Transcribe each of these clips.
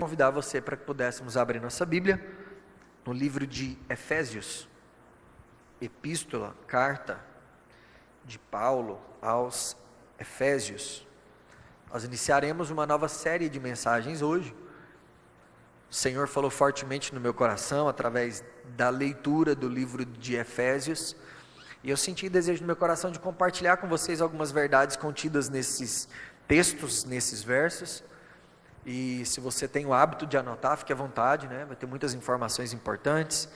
Convidar você para que pudéssemos abrir nossa Bíblia no livro de Efésios, epístola, carta de Paulo aos Efésios. Nós iniciaremos uma nova série de mensagens hoje. O Senhor falou fortemente no meu coração através da leitura do livro de Efésios, e eu senti desejo no meu coração de compartilhar com vocês algumas verdades contidas nesses textos, nesses versos. E se você tem o hábito de anotar, fique à vontade, né? Vai ter muitas informações importantes,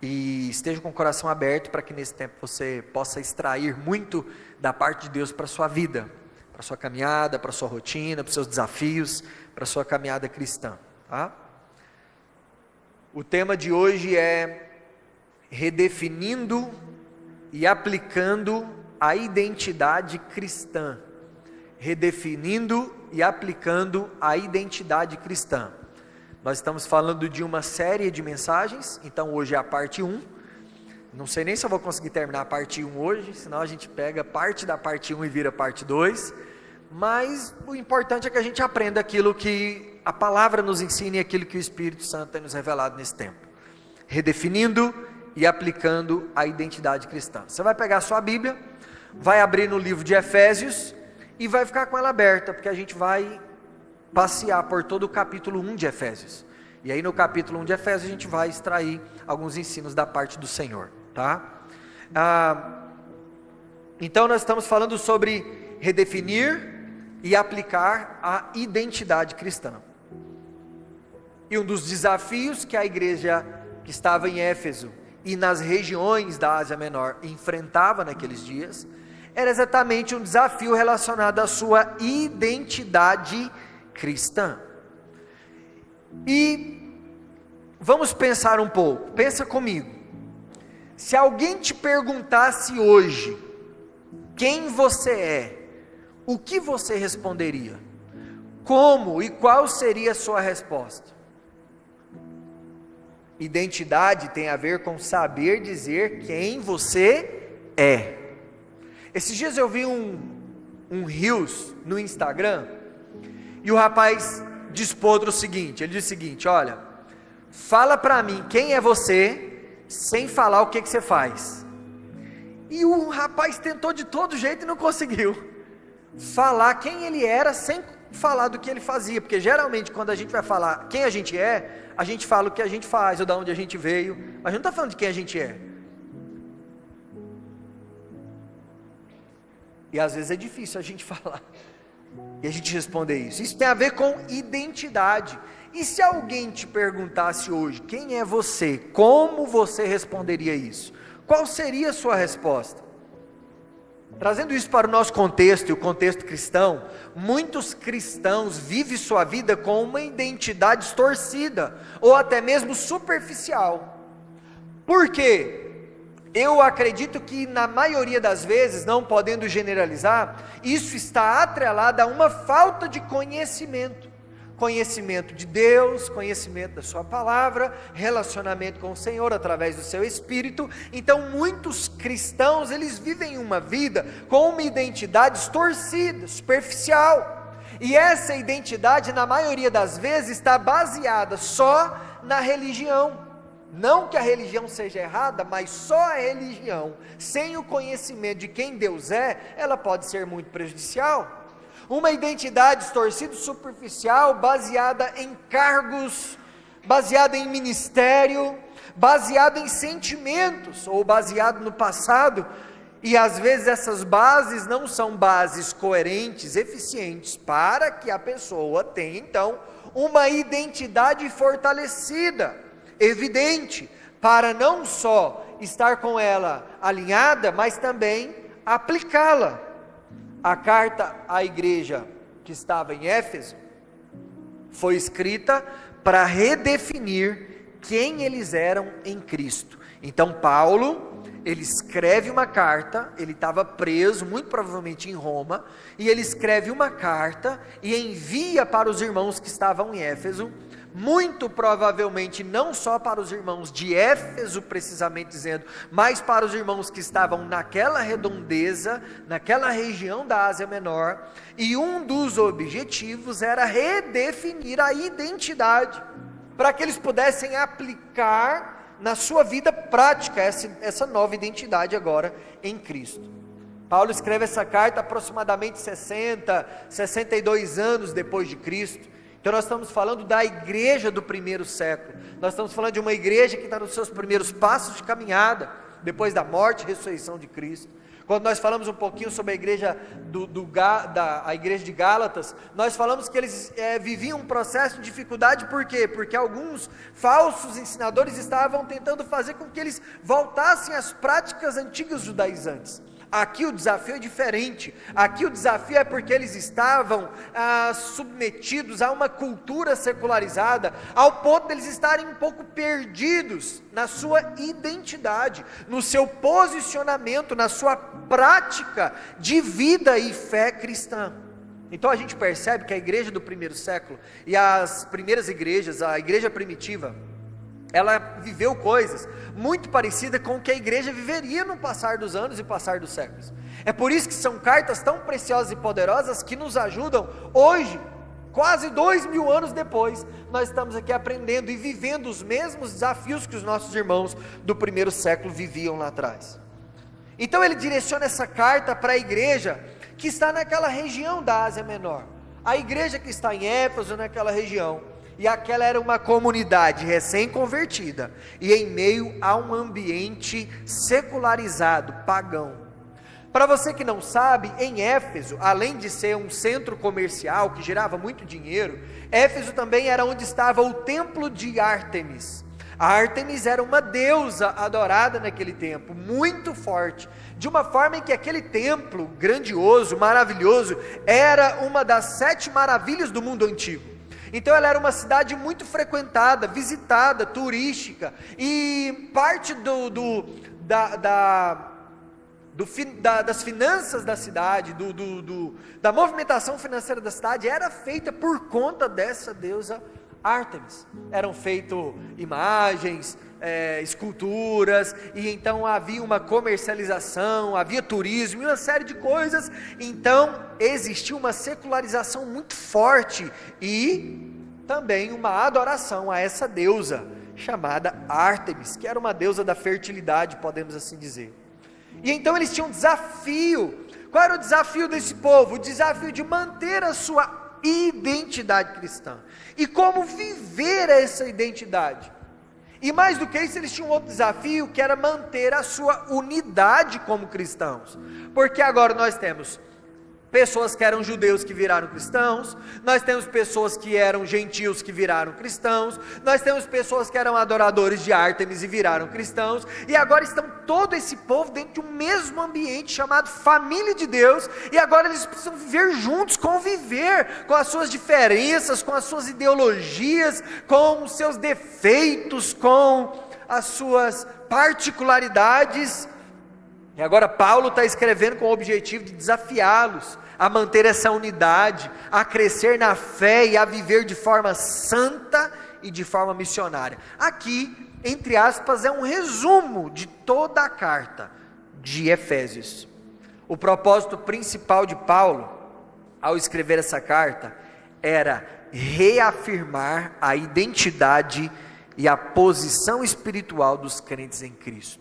e esteja com o coração aberto para que nesse tempo você possa extrair muito da parte de Deus para a sua vida, para a sua caminhada, para a sua rotina, para os seus desafios, para a sua caminhada cristã, tá? O tema de hoje é redefinindo e aplicando a identidade cristã. Redefinindo e aplicando a identidade cristã. Nós estamos falando de uma série de mensagens, então hoje é a parte 1, não sei nem se eu vou conseguir terminar a parte 1 hoje, senão a gente pega parte da parte 1 e vira parte 2, mas o importante é que a gente aprenda aquilo que a palavra nos ensina e aquilo que o Espírito Santo tem nos revelado nesse tempo, redefinindo e aplicando a identidade cristã. Você vai pegar a sua Bíblia, vai abrir no livro de Efésios, e vai ficar com ela aberta, porque a gente vai passear por todo o capítulo 1 de Efésios. E aí no capítulo 1 de Efésios a gente vai extrair alguns ensinos da parte do Senhor, tá? Então nós estamos falando sobre redefinir e aplicar a identidade cristã. E um dos desafios que a igreja que estava em Éfeso e nas regiões da Ásia Menor enfrentava naqueles dias, era exatamente um desafio relacionado à sua identidade cristã. E vamos pensar um pouco, pensa comigo. Se alguém te perguntasse hoje, quem você é, o que você responderia? Como e qual seria a sua resposta? Identidade tem a ver com saber dizer quem você é. Esses dias eu vi um Reels no Instagram, e o rapaz dispôs o seguinte, ele disse o seguinte: olha, fala para mim quem é você, sem falar o que você faz. E o rapaz tentou de todo jeito e não conseguiu falar quem ele era, sem falar do que ele fazia, porque geralmente quando a gente vai falar quem a gente é, a gente fala o que a gente faz, ou de onde a gente veio, a gente não está falando de quem a gente é. E às vezes é difícil a gente falar e a gente responder isso. Isso tem a ver com identidade. E se alguém te perguntasse hoje, quem é você? Como você responderia isso? Qual seria a sua resposta? Trazendo isso para o nosso contexto, e o contexto cristão, muitos cristãos vivem sua vida com uma identidade distorcida, ou até mesmo superficial. Por quê? Eu acredito que na maioria das vezes, não podendo generalizar, isso está atrelado a uma falta de conhecimento. Conhecimento de Deus, conhecimento da sua palavra, relacionamento com o Senhor através do seu Espírito. Então muitos cristãos, eles vivem uma vida com uma identidade distorcida, superficial. E essa identidade, na maioria das vezes, está baseada só na religião. Não que a religião seja errada, mas só a religião, sem o conhecimento de quem Deus é, ela pode ser muito prejudicial. Uma identidade distorcida, superficial, baseada em cargos, baseada em ministério, baseada em sentimentos, ou baseado no passado, e às vezes essas bases não são bases coerentes, eficientes, para que a pessoa tenha então uma identidade fortalecida, evidente, para não só estar com ela alinhada, mas também aplicá-la. A carta à igreja que estava em Éfeso foi escrita para redefinir quem eles eram em Cristo. Então Paulo, ele escreve uma carta, ele estava preso, muito provavelmente em Roma, e ele escreve uma carta e envia para os irmãos que estavam em Éfeso, muito provavelmente não só para os irmãos de Éfeso, precisamente dizendo, mas para os irmãos que estavam naquela redondeza, naquela região da Ásia Menor, e um dos objetivos era redefinir a identidade, para que eles pudessem aplicar na sua vida prática essa nova identidade agora em Cristo. Paulo escreve essa carta aproximadamente 62 anos depois de Cristo. Então nós estamos falando da igreja do primeiro século, nós estamos falando de uma igreja que está nos seus primeiros passos de caminhada, depois da morte e ressurreição de Cristo. Quando nós falamos um pouquinho sobre a igreja, a igreja de Gálatas, nós falamos que eles viviam um processo de dificuldade, por quê? Porque alguns falsos ensinadores estavam tentando fazer com que eles voltassem às práticas antigas judaizantes. Aqui o desafio é diferente, aqui o desafio é porque eles estavam submetidos a uma cultura secularizada, ao ponto de eles estarem um pouco perdidos na sua identidade, no seu posicionamento, na sua prática de vida e fé cristã. Então a gente percebe que a igreja do primeiro século e as primeiras igrejas, a igreja primitiva, ela viveu coisas muito parecidas com o que a igreja viveria no passar dos anos e passar dos séculos. É por isso que são cartas tão preciosas e poderosas que nos ajudam hoje, quase 2000 anos depois, nós estamos aqui aprendendo e vivendo os mesmos desafios que os nossos irmãos do primeiro século viviam lá atrás. Então ele direciona essa carta para a igreja que está naquela região da Ásia Menor, a igreja que está em Éfeso, naquela região. E aquela era uma comunidade recém-convertida, e em meio a um ambiente secularizado, pagão. Para você que não sabe, em Éfeso, além de ser um centro comercial que gerava muito dinheiro, Éfeso também era onde estava o templo de Ártemis. A Ártemis era uma deusa adorada naquele tempo, muito forte, de uma forma em que aquele templo grandioso, maravilhoso, era uma das 7 maravilhas do mundo antigo. Então ela era uma cidade muito frequentada, visitada, turística, e parte das finanças da cidade, da movimentação financeira da cidade, era feita por conta dessa deusa Ártemis. Eram feitas imagens, esculturas, e então havia uma comercialização, havia turismo e uma série de coisas. Então existia uma secularização muito forte e também uma adoração a essa deusa chamada Ártemis, que era uma deusa da fertilidade, podemos assim dizer. E então eles tinham um desafio. Qual era o desafio desse povo? O desafio de manter a sua identidade cristã. E como viver essa identidade? E mais do que isso, eles tinham outro desafio, que era manter a sua unidade como cristãos. Porque agora nós temos pessoas que eram judeus que viraram cristãos, nós temos pessoas que eram gentios que viraram cristãos, nós temos pessoas que eram adoradores de Ártemis e viraram cristãos, e agora estão todo esse povo dentro de um mesmo ambiente chamado família de Deus, e agora eles precisam viver juntos, conviver com as suas diferenças, com as suas ideologias, com os seus defeitos, com as suas particularidades. E agora Paulo está escrevendo com o objetivo de desafiá-los a manter essa unidade, a crescer na fé e a viver de forma santa e de forma missionária. Aqui, entre aspas, é um resumo de toda a carta de Efésios. O propósito principal de Paulo, ao escrever essa carta, era reafirmar a identidade e a posição espiritual dos crentes em Cristo.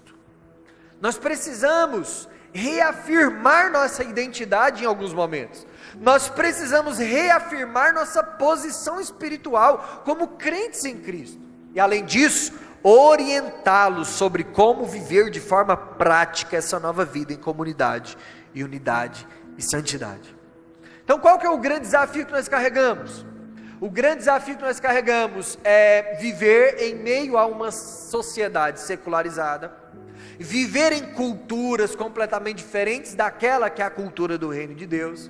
Nós precisamos reafirmar nossa identidade em alguns momentos. Nós precisamos reafirmar nossa posição espiritual como crentes em Cristo. E além disso, orientá-los sobre como viver de forma prática essa nova vida em comunidade, e unidade e santidade. Então qual que é o grande desafio que nós carregamos? O grande desafio que nós carregamos é viver em meio a uma sociedade secularizada, viver em culturas completamente diferentes daquela que é a cultura do reino de Deus,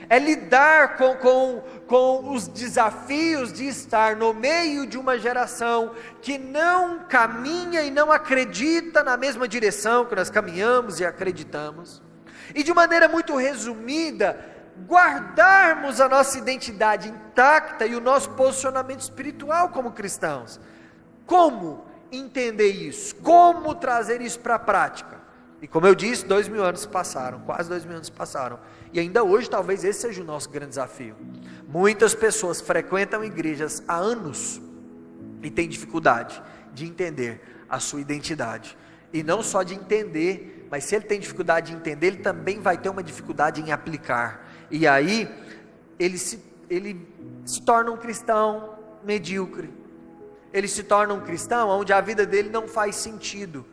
é lidar com os desafios de estar no meio de uma geração que não caminha e não acredita na mesma direção que nós caminhamos e acreditamos. E de maneira muito resumida, guardarmos a nossa identidade intacta e o nosso posicionamento espiritual como cristãos. Como entender isso? Como trazer isso para a prática? E como eu disse, 2000 anos passaram, quase 2000 anos passaram, e ainda hoje talvez esse seja o nosso grande desafio. Muitas pessoas frequentam igrejas há anos e têm dificuldade de entender a sua identidade, e não só de entender, mas se ele tem dificuldade de entender, ele também vai ter uma dificuldade em aplicar, e aí ele se torna um cristão medíocre, ele se torna um cristão onde a vida dele não faz sentido,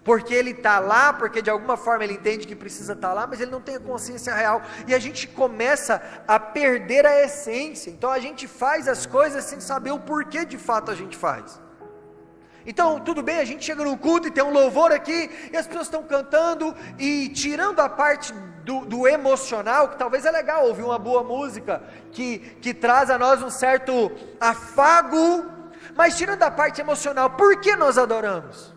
porque ele está lá, porque de alguma forma ele entende que precisa estar lá, mas ele não tem a consciência real, e a gente começa a perder a essência. Então a gente faz as coisas sem saber o porquê de fato a gente faz. Então tudo bem, a gente chega no culto e tem um louvor aqui, e as pessoas estão cantando, e tirando a parte do emocional, que talvez é legal ouvir uma boa música, que traz a nós um certo afago, mas tirando a parte emocional, por que nós adoramos?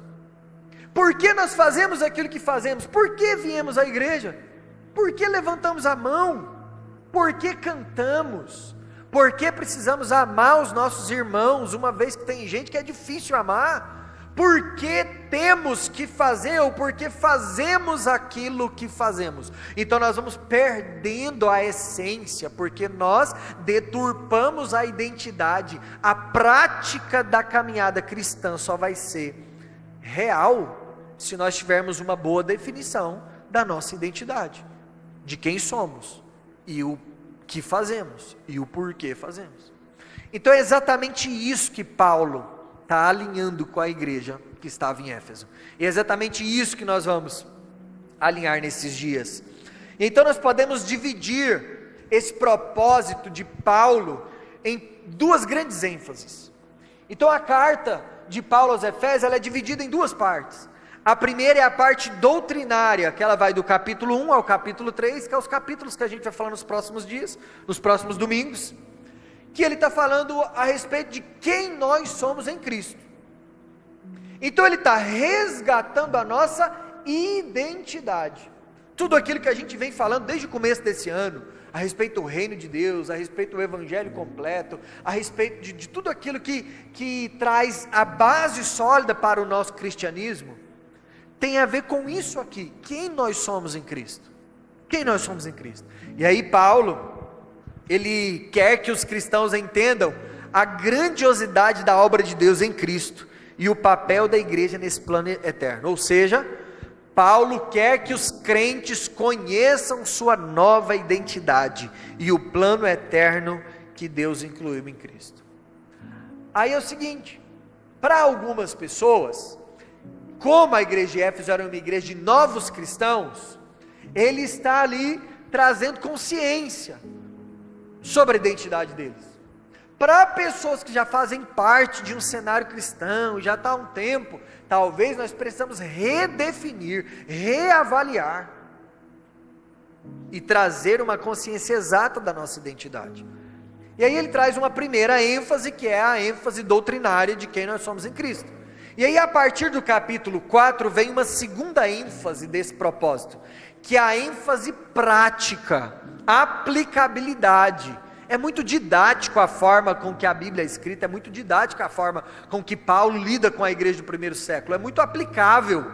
Por que nós fazemos aquilo que fazemos? Por que viemos à igreja? Por que levantamos a mão? Por que cantamos? Por que precisamos amar os nossos irmãos, uma vez que tem gente que é difícil amar? Por que temos que fazer, ou por que fazemos aquilo que fazemos? Então nós vamos perdendo a essência, porque nós deturpamos a identidade. A prática da caminhada cristã só vai ser real se nós tivermos uma boa definição da nossa identidade, de quem somos e o que fazemos e o porquê fazemos. Então é exatamente isso que Paulo está alinhando com a igreja que estava em Éfeso, e é exatamente isso que nós vamos alinhar nesses dias. Então nós podemos dividir esse propósito de Paulo em duas grandes ênfases. Então a carta de Paulo aos Efésios, ela é dividida em duas partes. A primeira é a parte doutrinária, que ela vai do capítulo 1 ao capítulo 3, que é os capítulos que a gente vai falar nos próximos dias, nos próximos domingos, que ele está falando a respeito de quem nós somos em Cristo. Então ele está resgatando a nossa identidade, tudo aquilo que a gente vem falando desde o começo desse ano, a respeito do reino de Deus, a respeito do evangelho completo, a respeito de tudo aquilo que traz a base sólida para o nosso cristianismo, tem a ver com isso aqui, quem nós somos em Cristo, quem nós somos em Cristo. E aí Paulo, ele quer que os cristãos entendam a grandiosidade da obra de Deus em Cristo, e o papel da igreja nesse plano eterno, ou seja, Paulo quer que os crentes conheçam sua nova identidade e o plano eterno que Deus incluiu em Cristo. Aí é o seguinte, para algumas pessoas, como a igreja de Éfeso era uma igreja de novos cristãos, ele está ali trazendo consciência sobre a identidade deles. Para pessoas que já fazem parte de um cenário cristão, já está há um tempo, talvez nós precisamos redefinir, reavaliar e trazer uma consciência exata da nossa identidade. E aí ele traz uma primeira ênfase, que é a ênfase doutrinária de quem nós somos em Cristo. E aí a partir do capítulo 4 vem uma segunda ênfase desse propósito, que é a ênfase prática, aplicabilidade. É muito didático a forma com que a Bíblia é escrita, é muito didática a forma com que Paulo lida com a igreja do primeiro século, é muito aplicável.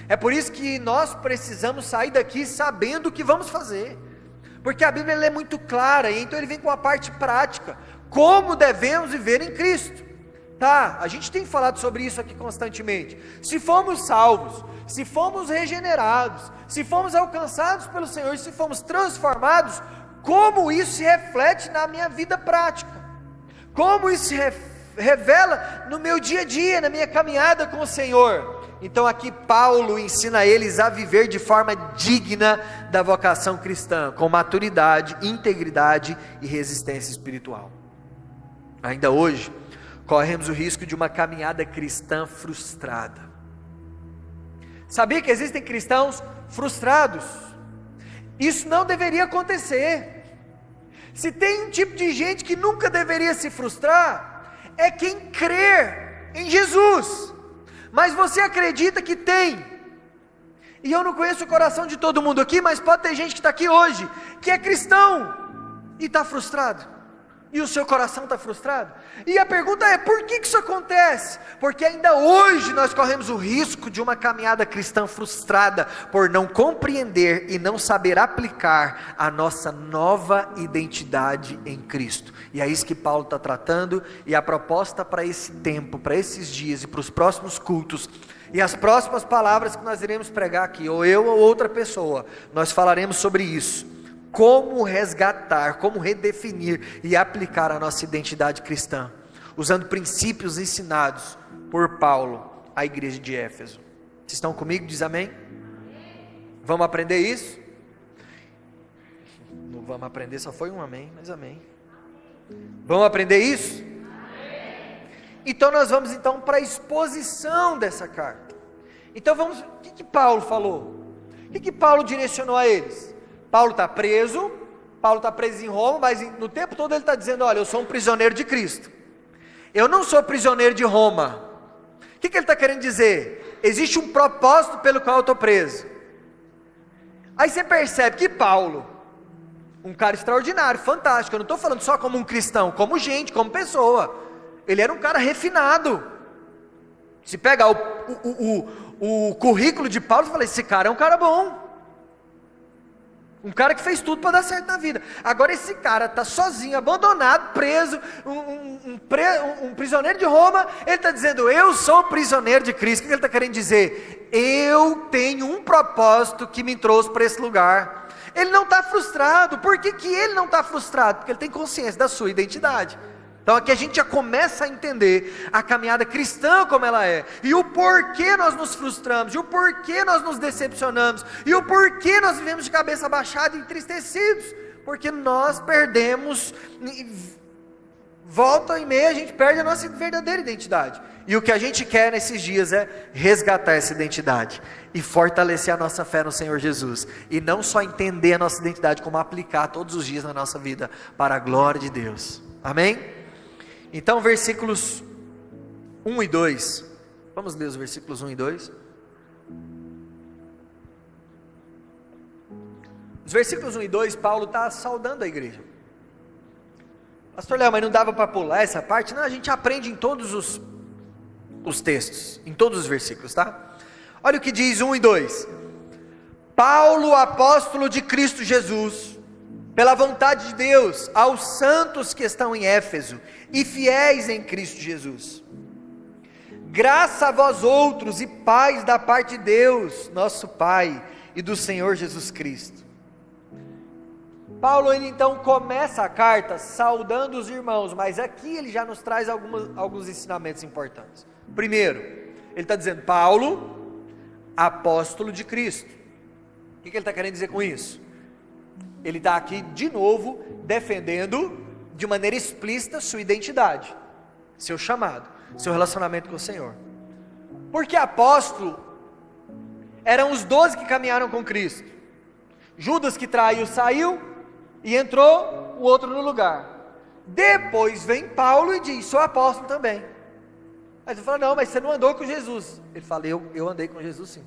É por isso que nós precisamos sair daqui sabendo o que vamos fazer, porque a Bíblia ela é muito clara, e então ele vem com a parte prática, como devemos viver em Cristo. Tá, a gente tem falado sobre isso aqui constantemente. Se fomos salvos, se fomos regenerados, se fomos alcançados pelo Senhor, se fomos transformados, como isso se reflete na minha vida prática? Como isso se revela no meu dia a dia, na minha caminhada com o Senhor? Então aqui Paulo ensina eles a viver de forma digna da vocação cristã, com maturidade, integridade e resistência espiritual. Ainda hoje, corremos o risco de uma caminhada cristã frustrada. Sabia que existem cristãos frustrados? Isso não deveria acontecer. Se tem um tipo de gente que nunca deveria se frustrar, é quem crê em Jesus, mas você acredita que tem E eu não conheço o coração de todo mundo aqui, mas pode ter gente que está aqui hoje, que é cristão, e está frustrado. E o seu coração está frustrado? E a pergunta é, por que isso acontece? Porque ainda hoje nós corremos o risco de uma caminhada cristã frustrada, por não compreender e não saber aplicar a nossa nova identidade em Cristo. E é isso que Paulo está tratando, e a proposta para esse tempo, para esses dias e para os próximos cultos, e as próximas palavras que nós iremos pregar aqui, ou eu ou outra pessoa, nós falaremos sobre isso. Como resgatar, como redefinir e aplicar a nossa identidade cristã, usando princípios ensinados por Paulo à igreja de Éfeso. Vocês estão comigo? Diz amém? Vamos aprender isso? Não vamos aprender, só foi um amém, mas amém. Vamos aprender isso? Então nós vamos para a exposição dessa carta. Então vamos, o que Paulo falou? O que Paulo direcionou a eles? Paulo está preso em Roma, mas no tempo todo ele está dizendo, olha, eu sou um prisioneiro de Cristo, eu não sou prisioneiro de Roma. O que ele está querendo dizer? Existe um propósito pelo qual eu estou preso. Aí você percebe que Paulo, um cara extraordinário, fantástico, eu não estou falando só como um cristão, como gente, como pessoa, ele era um cara refinado. Se pegar o currículo de Paulo, você fala, esse cara é um cara bom, um cara que fez tudo para dar certo na vida. Agora esse cara está sozinho, abandonado, preso, um prisioneiro de Roma. Ele está dizendo, eu sou prisioneiro de Cristo. O que ele está querendo dizer? Eu tenho um propósito que me trouxe para esse lugar. Ele não está frustrado. Por que ele não está frustrado? Porque ele tem consciência da sua identidade. Então aqui a gente já começa a entender a caminhada cristã como ela é, e o porquê nós nos frustramos, e o porquê nós nos decepcionamos, e o porquê nós vivemos de cabeça baixada e entristecidos, porque nós perdemos, volta e meia a gente perde a nossa verdadeira identidade, e o que a gente quer nesses dias é resgatar essa identidade, e fortalecer a nossa fé no Senhor Jesus, e não só entender a nossa identidade, como aplicar todos os dias na nossa vida, para a glória de Deus, amém? Então versículos 1 e 2, vamos ler os versículos 1 e 2, os versículos 1 e 2, Paulo está saudando a igreja. Pastor Léo, mas não dava para pular essa parte? Não, a gente aprende em todos os textos, em todos os versículos, tá? Olha o que diz 1 e 2, Paulo, apóstolo de Cristo Jesus, pela vontade de Deus, aos santos que estão em Éfeso, e fiéis em Cristo Jesus, graça a vós outros e paz da parte de Deus, nosso Pai, e do Senhor Jesus Cristo. Paulo, ele então começa a carta saudando os irmãos, mas aqui ele já nos traz alguns ensinamentos importantes. Primeiro, ele está dizendo, Paulo, apóstolo de Cristo. O que ele está querendo dizer com isso? Ele está aqui de novo defendendo de maneira explícita sua identidade, seu chamado, seu relacionamento com o Senhor. Porque apóstolo eram os 12 que caminharam com Cristo. Judas, que traiu, saiu e entrou o outro no lugar. Depois vem Paulo e diz, sou apóstolo também. Aí você fala, não, mas você não andou com Jesus. Ele fala, eu andei com Jesus sim.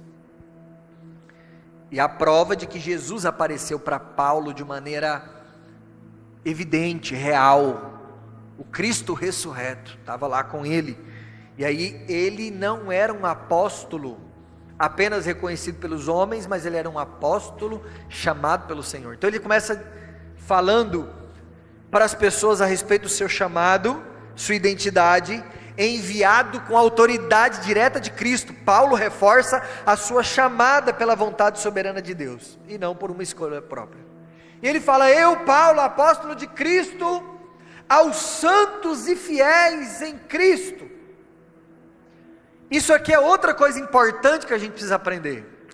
E a prova de que Jesus apareceu para Paulo de maneira evidente, real, o Cristo ressurreto, estava lá com ele, e aí ele não era um apóstolo, apenas reconhecido pelos homens, mas ele era um apóstolo chamado pelo Senhor. Então ele começa falando para as pessoas a respeito do seu chamado, sua identidade, enviado com a autoridade direta de Cristo. Paulo reforça a sua chamada pela vontade soberana de Deus, e não por uma escolha própria. E ele fala, eu, Paulo, apóstolo de Cristo, aos santos e fiéis em Cristo. Isso aqui é outra coisa importante que a gente precisa aprender.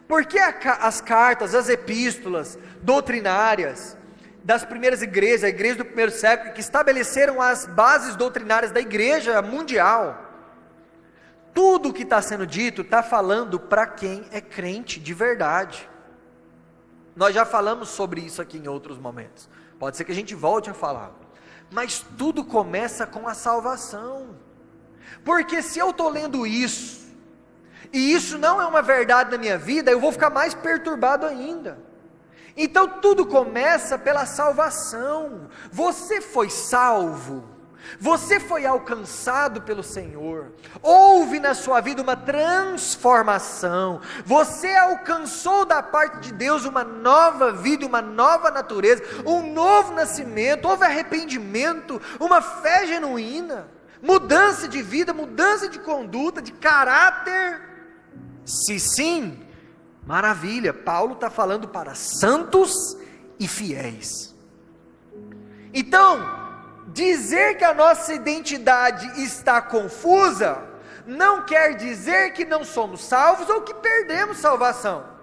Porque as cartas, as epístolas doutrinárias das primeiras igrejas, a igreja do primeiro século, que estabeleceram as bases doutrinárias da igreja mundial, tudo o que está sendo dito, está falando para quem é crente de verdade. Nós já falamos sobre isso aqui em outros momentos, pode ser que a gente volte a falar, mas tudo começa com a salvação, porque se eu estou lendo isso, e isso não é uma verdade na minha vida, eu vou ficar mais perturbado ainda. Então tudo começa pela salvação. Você foi salvo, você foi alcançado pelo Senhor, houve na sua vida uma transformação, você alcançou da parte de Deus uma nova vida, uma nova natureza, um novo nascimento, houve arrependimento, uma fé genuína, mudança de vida, mudança de conduta, de caráter. Se sim, maravilha, Paulo está falando para santos e fiéis. Então, dizer que a nossa identidade está confusa, não quer dizer que não somos salvos ou que perdemos salvação.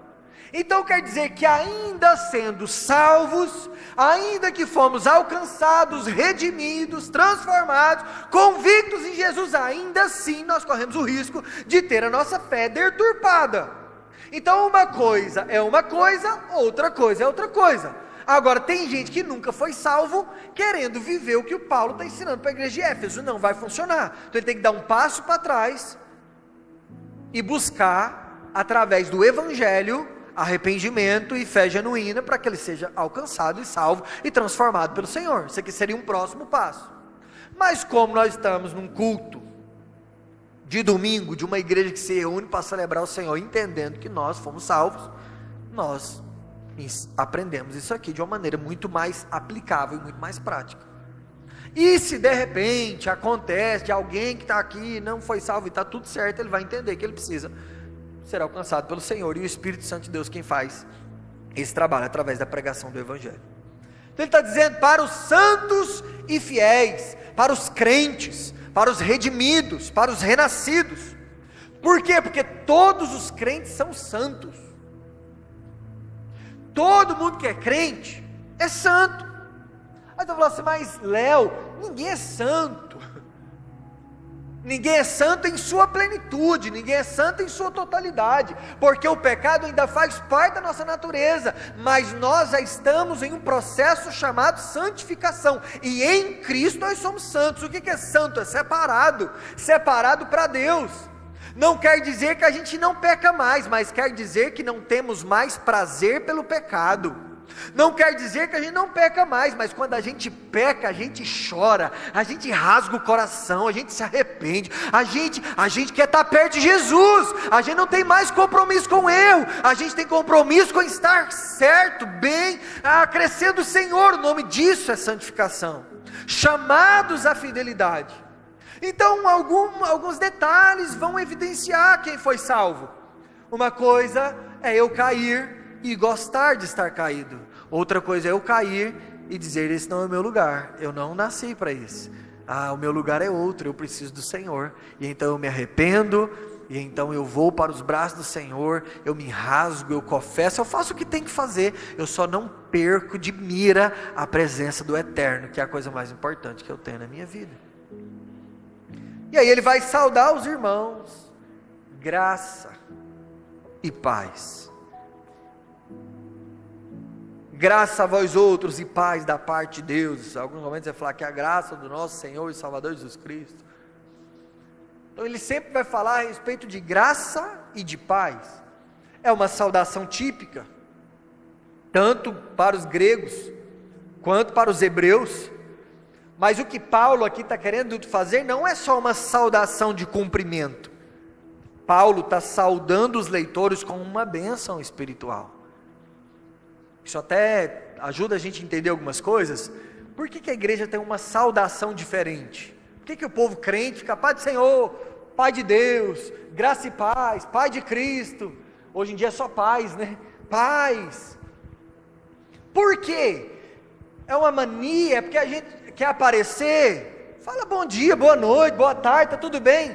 Então quer dizer que ainda sendo salvos, ainda que fomos alcançados, redimidos, transformados, convictos em Jesus, ainda assim nós corremos o risco de ter a nossa fé deturpada. Então uma coisa é uma coisa, outra coisa é outra coisa. Agora, tem gente que nunca foi salvo, querendo viver o que o Paulo está ensinando para a igreja de Éfeso. Não vai funcionar. Então ele tem que dar um passo para trás e buscar, através do Evangelho, arrependimento e fé genuína, para que ele seja alcançado e salvo e transformado pelo Senhor. Isso aqui seria um próximo passo. Mas como nós estamos num culto de domingo, de uma igreja que se reúne para celebrar o Senhor, entendendo que nós fomos salvos, nós aprendemos isso aqui de uma maneira muito mais aplicável e muito mais prática. E se de repente acontece de alguém que está aqui não foi salvo e está tudo certo, ele vai entender que ele precisa ser alcançado pelo Senhor, e o Espírito Santo de Deus quem faz esse trabalho através da pregação do Evangelho. Então ele está dizendo para os santos e fiéis, para os crentes, para os redimidos, para os renascidos. Por quê? Porque todos os crentes são santos. Todo mundo que é crente é santo. Aí tu fala assim, mas Léo, ninguém é santo. Ninguém é santo em sua plenitude, ninguém é santo em sua totalidade, porque o pecado ainda faz parte da nossa natureza, mas nós já estamos em um processo chamado santificação, e em Cristo nós somos santos. O que é santo? É separado, separado para Deus. Não quer dizer que a gente não peca mais, mas quer dizer que não temos mais prazer pelo pecado. Não quer dizer que a gente não peca mais, mas quando a gente peca, a gente chora, a gente rasga o coração, a gente se arrepende, a gente quer estar perto de Jesus, a gente não tem mais compromisso com o erro, a gente tem compromisso com estar certo, bem, crescendo o Senhor. O nome disso é santificação, chamados à fidelidade. Então alguns detalhes vão evidenciar quem foi salvo. Uma coisa é eu cair e gostar de estar caído, outra coisa é eu cair e dizer, esse não é o meu lugar, eu não nasci para isso, o meu lugar é outro, eu preciso do Senhor, e então eu me arrependo, e então eu vou para os braços do Senhor, eu me rasgo, eu confesso, eu faço o que tem que fazer, eu só não perco de mira a presença do Eterno, que é a coisa mais importante que eu tenho na minha vida. E aí ele vai saudar os irmãos, graça e paz. Graça a vós outros e paz da parte de Deus. Em alguns momentos vai falar que a graça do nosso Senhor e Salvador Jesus Cristo. Então ele sempre vai falar a respeito de graça e de paz. É uma saudação típica, tanto para os gregos, quanto para os hebreus. Mas o que Paulo aqui está querendo fazer não é só uma saudação de cumprimento. Paulo está saudando os leitores com uma bênção espiritual. Isso até ajuda a gente a entender algumas coisas. Por que a igreja tem uma saudação diferente? Por que o povo crente fica Pai do Senhor, Pai de Deus, graça e paz, Pai de Cristo? Hoje em dia é só paz, né? Paz. Por quê? É uma mania, é porque a gente quer aparecer, fala bom dia, boa noite, boa tarde, está tudo bem?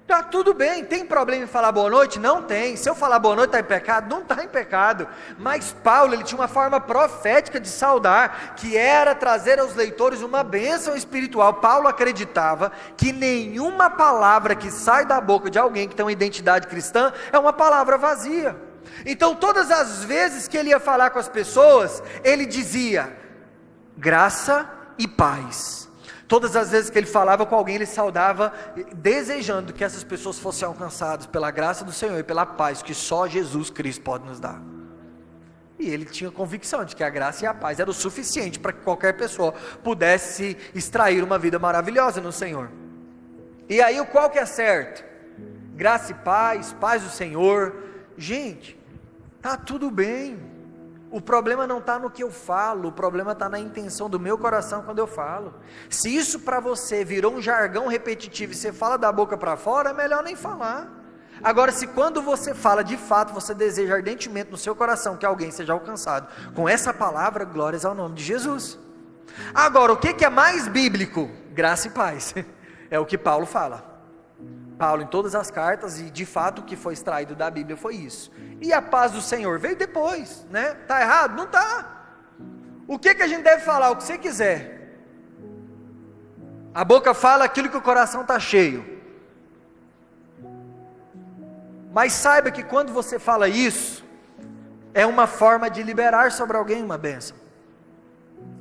Está tudo bem. Tem problema em falar boa noite? Não tem. Se eu falar boa noite está em pecado? Não está em pecado. Mas Paulo, ele tinha uma forma profética de saudar, que era trazer aos leitores uma bênção espiritual. Paulo acreditava que nenhuma palavra que sai da boca de alguém que tem uma identidade cristã é uma palavra vazia. Então todas as vezes que ele ia falar com as pessoas, ele dizia graça e paz. Todas as vezes que ele falava com alguém, ele saudava, desejando que essas pessoas fossem alcançadas pela graça do Senhor e pela paz que só Jesus Cristo pode nos dar. E ele tinha convicção de que a graça e a paz era o suficiente para que qualquer pessoa pudesse extrair uma vida maravilhosa no Senhor. E aí, qual que é certo? Graça e paz, paz do Senhor. Gente, está tudo bem. O problema não está no que eu falo, o problema está na intenção do meu coração quando eu falo. Se isso para você virou um jargão repetitivo e você fala da boca para fora, é melhor nem falar. Agora, se quando você fala de fato, você deseja ardentemente no seu coração que alguém seja alcançado com essa palavra, glórias ao nome de Jesus. Agora, o que é mais bíblico? Graça e paz. É o que Paulo fala. Paulo, em todas as cartas, e de fato o que foi extraído da Bíblia foi isso. E a paz do Senhor veio depois, né? Está errado? Não está. O que a gente deve falar? O que você quiser. A boca fala aquilo que o coração está cheio. Mas saiba que quando você fala isso, é uma forma de liberar sobre alguém uma bênção.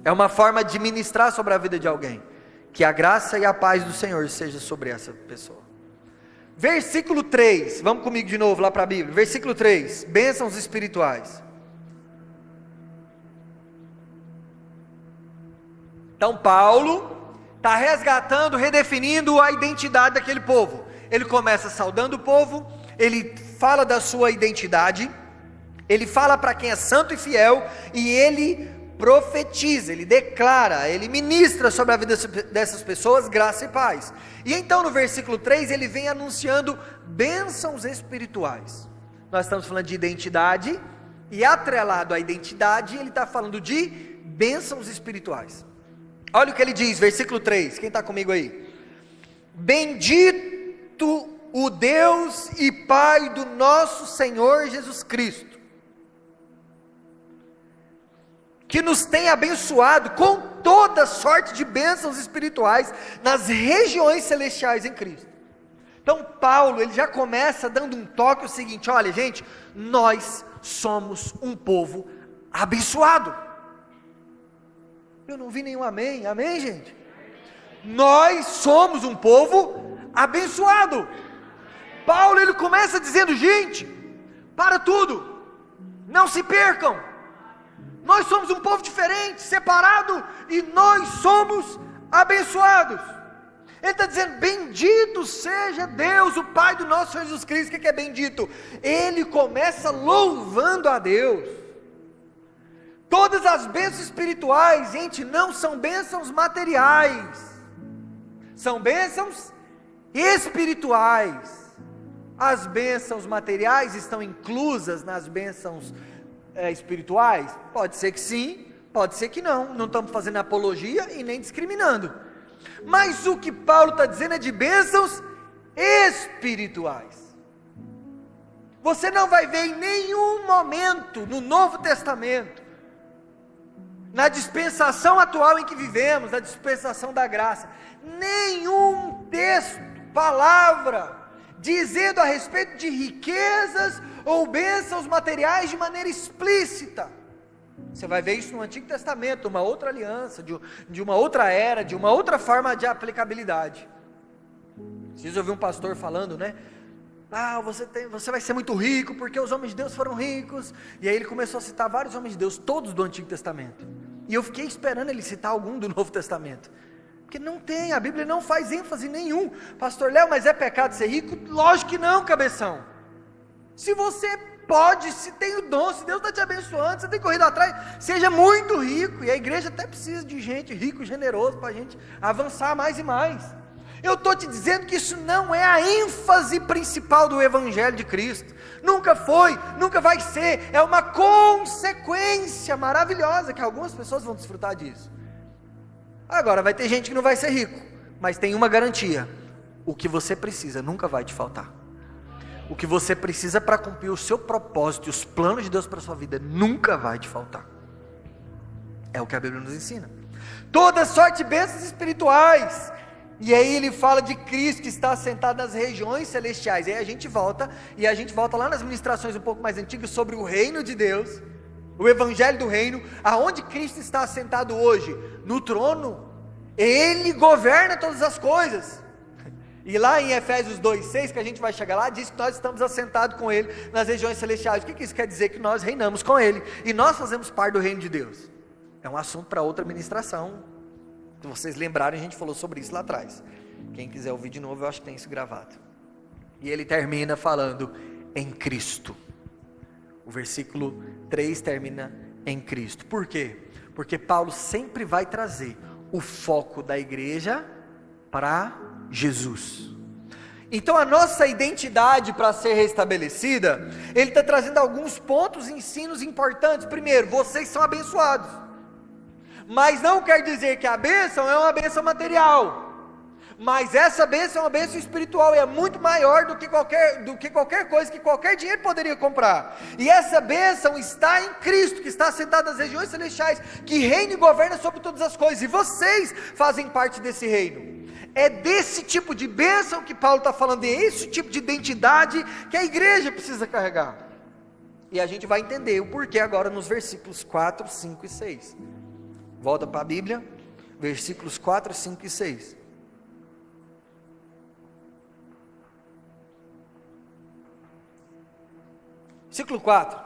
É uma forma de ministrar sobre a vida de alguém. Que a graça e a paz do Senhor seja sobre essa pessoa. Versículo 3, vamos comigo de novo lá para a Bíblia, versículo 3, bênçãos espirituais. Então Paulo está resgatando, redefinindo a identidade daquele povo. Ele começa saudando o povo, ele fala da sua identidade, ele fala para quem é santo e fiel, e ele profetiza, ele declara, ele ministra sobre a vida dessas pessoas graça e paz. E então no versículo 3 ele vem anunciando bênçãos espirituais. Nós estamos falando de identidade, e atrelado à identidade ele está falando de bênçãos espirituais. Olha o que ele diz, versículo 3, quem está comigo aí? Bendito o Deus e Pai do nosso Senhor Jesus Cristo, que nos tem abençoado com toda sorte de bênçãos espirituais nas regiões celestiais em Cristo. Então Paulo, ele já começa dando um toque, o seguinte, olha gente, nós somos um povo abençoado. Eu não vi nenhum amém, amém gente? Nós somos um povo abençoado. Paulo, ele começa dizendo, gente, para tudo, não se percam. Nós somos um povo diferente, separado, e nós somos abençoados. Ele está dizendo, bendito seja Deus, o Pai do nosso Senhor Jesus Cristo. O que é bendito? Ele começa louvando a Deus. Todas as bênçãos espirituais, gente, não são bênçãos materiais, são bênçãos espirituais. As bênçãos materiais estão inclusas nas bênçãos espirituais? Pode ser que sim, pode ser que não. Não estamos fazendo apologia e nem discriminando. Mas o que Paulo está dizendo é de bênçãos espirituais. Você não vai ver em nenhum momento no Novo Testamento, na dispensação atual em que vivemos, na dispensação da graça, nenhum texto, palavra, dizendo a respeito de riquezas ou bênçãos materiais de maneira explícita. Você vai ver isso no Antigo Testamento, uma outra aliança, de uma outra era, de uma outra forma de aplicabilidade. Vocês ouviram um pastor falando, né? Você vai ser muito rico, porque os homens de Deus foram ricos. E aí ele começou a citar vários homens de Deus, todos do Antigo Testamento. E eu fiquei esperando ele citar algum do Novo Testamento. Porque não tem, a Bíblia não faz ênfase nenhum. Pastor Léo, mas é pecado ser rico? Lógico que não, cabeção. Se você pode, se tem o dom, se Deus está te abençoando, você tem corrido atrás, seja muito rico. E a igreja até precisa de gente rico e generoso para a gente avançar mais e mais. Eu estou te dizendo que isso não é a ênfase principal do Evangelho de Cristo. Nunca foi, nunca vai ser. É uma consequência maravilhosa que algumas pessoas vão desfrutar disso. Agora, vai ter gente que não vai ser rico, mas tem uma garantia: o que você precisa nunca vai te faltar. O que você precisa para cumprir o seu propósito e os planos de Deus para a sua vida nunca vai te faltar. É o que a Bíblia nos ensina. Toda sorte de bênçãos espirituais. E aí ele fala de Cristo que está assentado nas regiões celestiais. E aí a gente volta lá nas ministrações um pouco mais antigas sobre o reino de Deus, o evangelho do reino, aonde Cristo está assentado hoje? No trono. Ele governa todas as coisas. E lá em Efésios 2:6, que a gente vai chegar lá, diz que nós estamos assentados com Ele nas regiões celestiais. O que isso quer dizer? Que nós reinamos com Ele, e nós fazemos parte do reino de Deus. É um assunto para outra ministração. Se vocês lembrarem, a gente falou sobre isso lá atrás. Quem quiser ouvir de novo, eu acho que tem isso gravado. E ele termina falando em Cristo. O versículo 3 termina em Cristo. Por quê? Porque Paulo sempre vai trazer o foco da igreja para Jesus. Então a nossa identidade, para ser restabelecida, ele está trazendo alguns pontos e ensinos importantes. Primeiro, vocês são abençoados, mas não quer dizer que a bênção é uma bênção material, mas essa bênção é uma bênção espiritual, e é muito maior do que qualquer coisa que qualquer dinheiro poderia comprar. E essa bênção está em Cristo, que está sentado nas regiões celestiais, que reina e governa sobre todas as coisas, e vocês fazem parte desse reino. É desse tipo de bênção que Paulo está falando, é esse tipo de identidade que a igreja precisa carregar. E a gente vai entender o porquê agora nos versículos 4, 5 e 6. Volta para a Bíblia, versículos 4, 5 e 6. Versículo 4: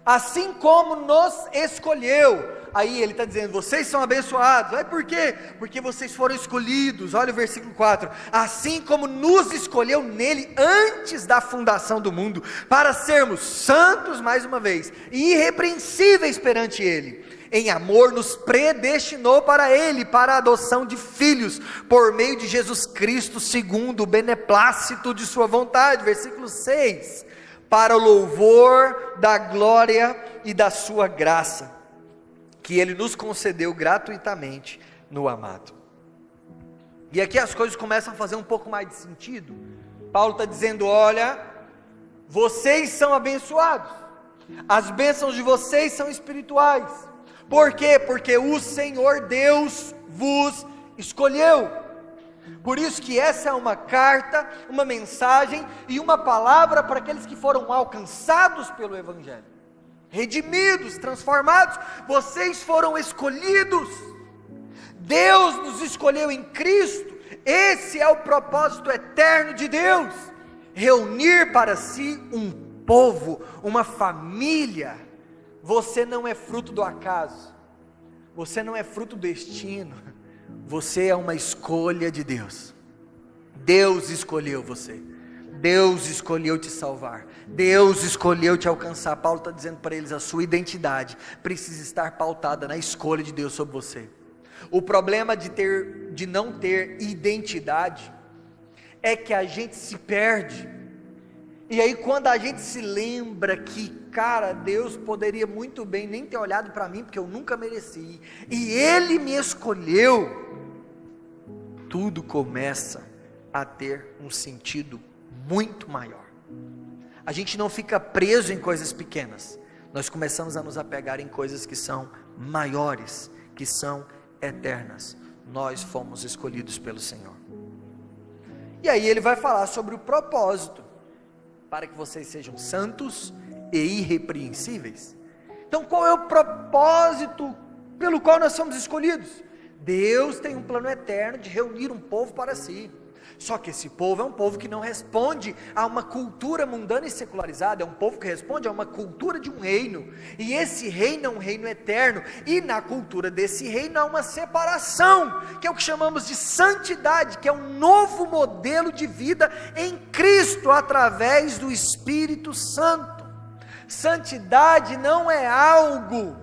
assim como nos escolheu. Aí ele está dizendo, vocês são abençoados. Aí por quê? Porque vocês foram escolhidos. Olha o versículo 4: assim como nos escolheu nele antes da fundação do mundo, para sermos santos, mais uma vez, e irrepreensíveis perante ele. Em amor nos predestinou para ele, para a adoção de filhos, por meio de Jesus Cristo, segundo o beneplácito de sua vontade. Versículo 6: para o louvor da glória e da sua graça, que ele nos concedeu gratuitamente no amado. E aqui as coisas começam a fazer um pouco mais de sentido. Paulo está dizendo, olha, vocês são abençoados, as bênçãos de vocês são espirituais. Por quê? Porque o Senhor Deus vos escolheu. Por isso que essa é uma carta, uma mensagem e uma palavra para aqueles que foram alcançados pelo Evangelho, redimidos, transformados. Vocês foram escolhidos, Deus nos escolheu em Cristo. Esse é o propósito eterno de Deus, reunir para si um povo, uma família. Você não é fruto do acaso, você não é fruto do destino, você é uma escolha de Deus. Deus escolheu você, Deus escolheu te salvar, Deus escolheu te alcançar. Paulo está dizendo para eles, a sua identidade precisa estar pautada na escolha de Deus sobre você. O problema de não ter identidade é que a gente se perde. E aí quando a gente se lembra que, cara, Deus poderia muito bem nem ter olhado para mim, porque eu nunca mereci, e Ele me escolheu, tudo começa a ter um sentido muito maior. A gente não fica preso em coisas pequenas, nós começamos a nos apegar em coisas que são maiores, que são eternas. Nós fomos escolhidos pelo Senhor. E aí ele vai falar sobre o propósito, para que vocês sejam santos e irrepreensíveis. Então qual é o propósito pelo qual nós somos escolhidos? Deus tem um plano eterno de reunir um povo para si. Só que esse povo é um povo que não responde a uma cultura mundana e secularizada, é um povo que responde a uma cultura de um reino, e esse reino é um reino eterno, e na cultura desse reino há uma separação, que é o que chamamos de santidade, que é um novo modelo de vida em Cristo, através do Espírito Santo. Santidade não é algo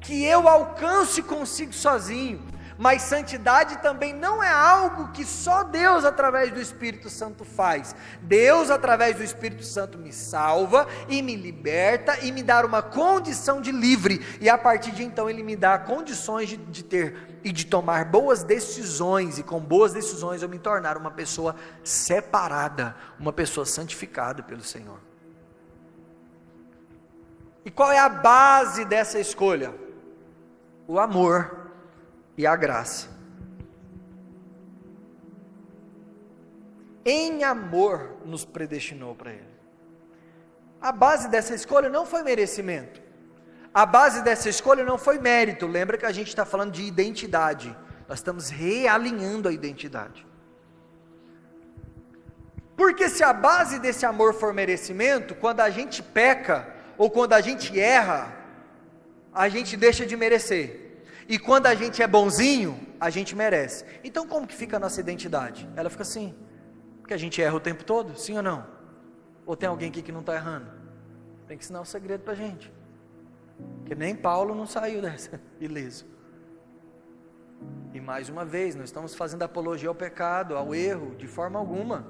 que eu alcance e consigo sozinho, mas santidade também não é algo que só Deus através do Espírito Santo faz. Deus através do Espírito Santo me salva e me liberta e me dá uma condição de livre, e a partir de então Ele me dá condições de ter e de tomar boas decisões, e com boas decisões eu me tornar uma pessoa separada, uma pessoa santificada pelo Senhor. E qual é a base dessa escolha? O amor e a graça. Em amor nos predestinou para Ele. A base dessa escolha não foi merecimento, a base dessa escolha não foi mérito. Lembra que a gente está falando de identidade, Nós estamos realinhando a identidade. Porque se a base desse amor for merecimento, quando a gente peca, ou quando a gente erra, a gente deixa de merecer. E quando a gente é bonzinho, a gente merece. Então como que fica a nossa identidade? Ela fica assim, porque a gente erra o tempo todo, sim ou não? Ou tem alguém aqui que não está errando? Tem que ensinar o segredo para a gente. Porque nem Paulo não saiu dessa, ileso. E mais uma vez, nós estamos fazendo apologia ao pecado, ao erro, de forma alguma.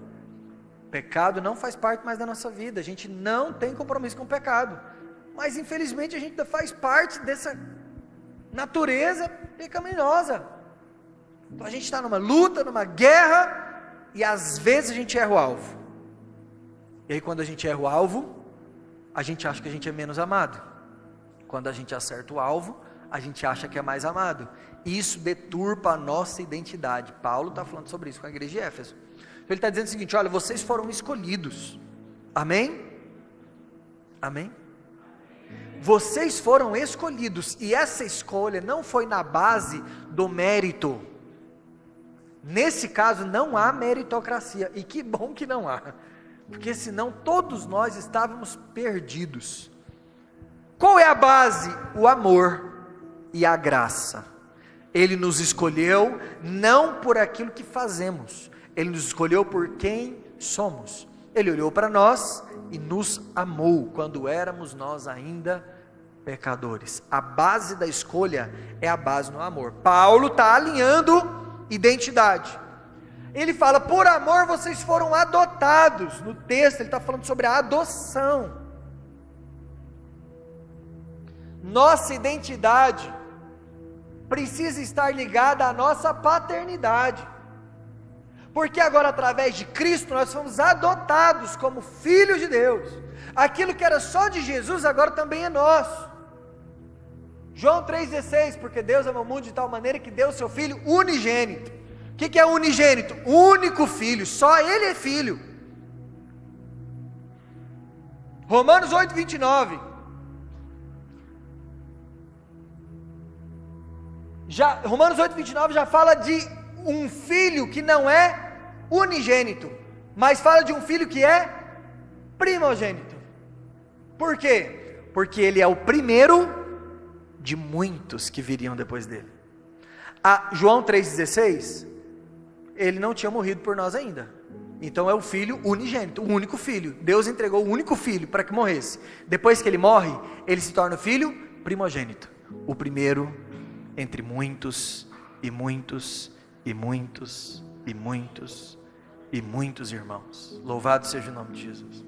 Pecado não faz parte mais da nossa vida, a gente não tem compromisso com o pecado. Mas infelizmente a gente ainda faz parte dessa natureza pecaminosa. Então a gente está numa luta, numa guerra, e às vezes a gente erra o alvo. E aí quando a gente erra o alvo, a gente acha que a gente é menos amado. Quando a gente acerta o alvo, a gente acha que é mais amado. Isso deturpa a nossa identidade. Paulo está falando sobre isso com a igreja de Éfeso. Ele está dizendo o seguinte: olha, vocês foram escolhidos. Amém? Amém? Vocês foram escolhidos, e essa escolha não foi na base do mérito. Nesse caso não há meritocracia, e que bom que não há, porque senão todos nós estávamos perdidos. Qual é a base? O amor e a graça. Ele nos escolheu não por aquilo que fazemos, Ele nos escolheu por quem somos. Ele olhou para nós e nos amou, quando éramos nós ainda pecadores. A base da escolha é a base no amor. Paulo está alinhando identidade. Ele fala, por amor vocês foram adotados. No texto ele está falando sobre a adoção. Nossa identidade precisa estar ligada à nossa paternidade. Porque agora, através de Cristo, nós fomos adotados como filhos de Deus. Aquilo que era só de Jesus, agora também é nosso. João 3,16, porque Deus amou o mundo de tal maneira que deu o seu Filho unigênito. O que é unigênito? Único filho, só Ele é filho. Romanos 8,29. Romanos 8,29 já fala de um filho que não é unigênito, mas fala de um filho que é primogênito. Por quê? Porque ele é o primeiro de muitos que viriam depois dele. João 3,16, ele não tinha morrido por nós ainda, então é o filho unigênito, o único filho. Deus entregou o único filho para que morresse. Depois que ele morre, ele se torna o filho primogênito, o primeiro entre muitos e muitos e muitos e muitos e muitos irmãos. Louvado seja o nome de Jesus.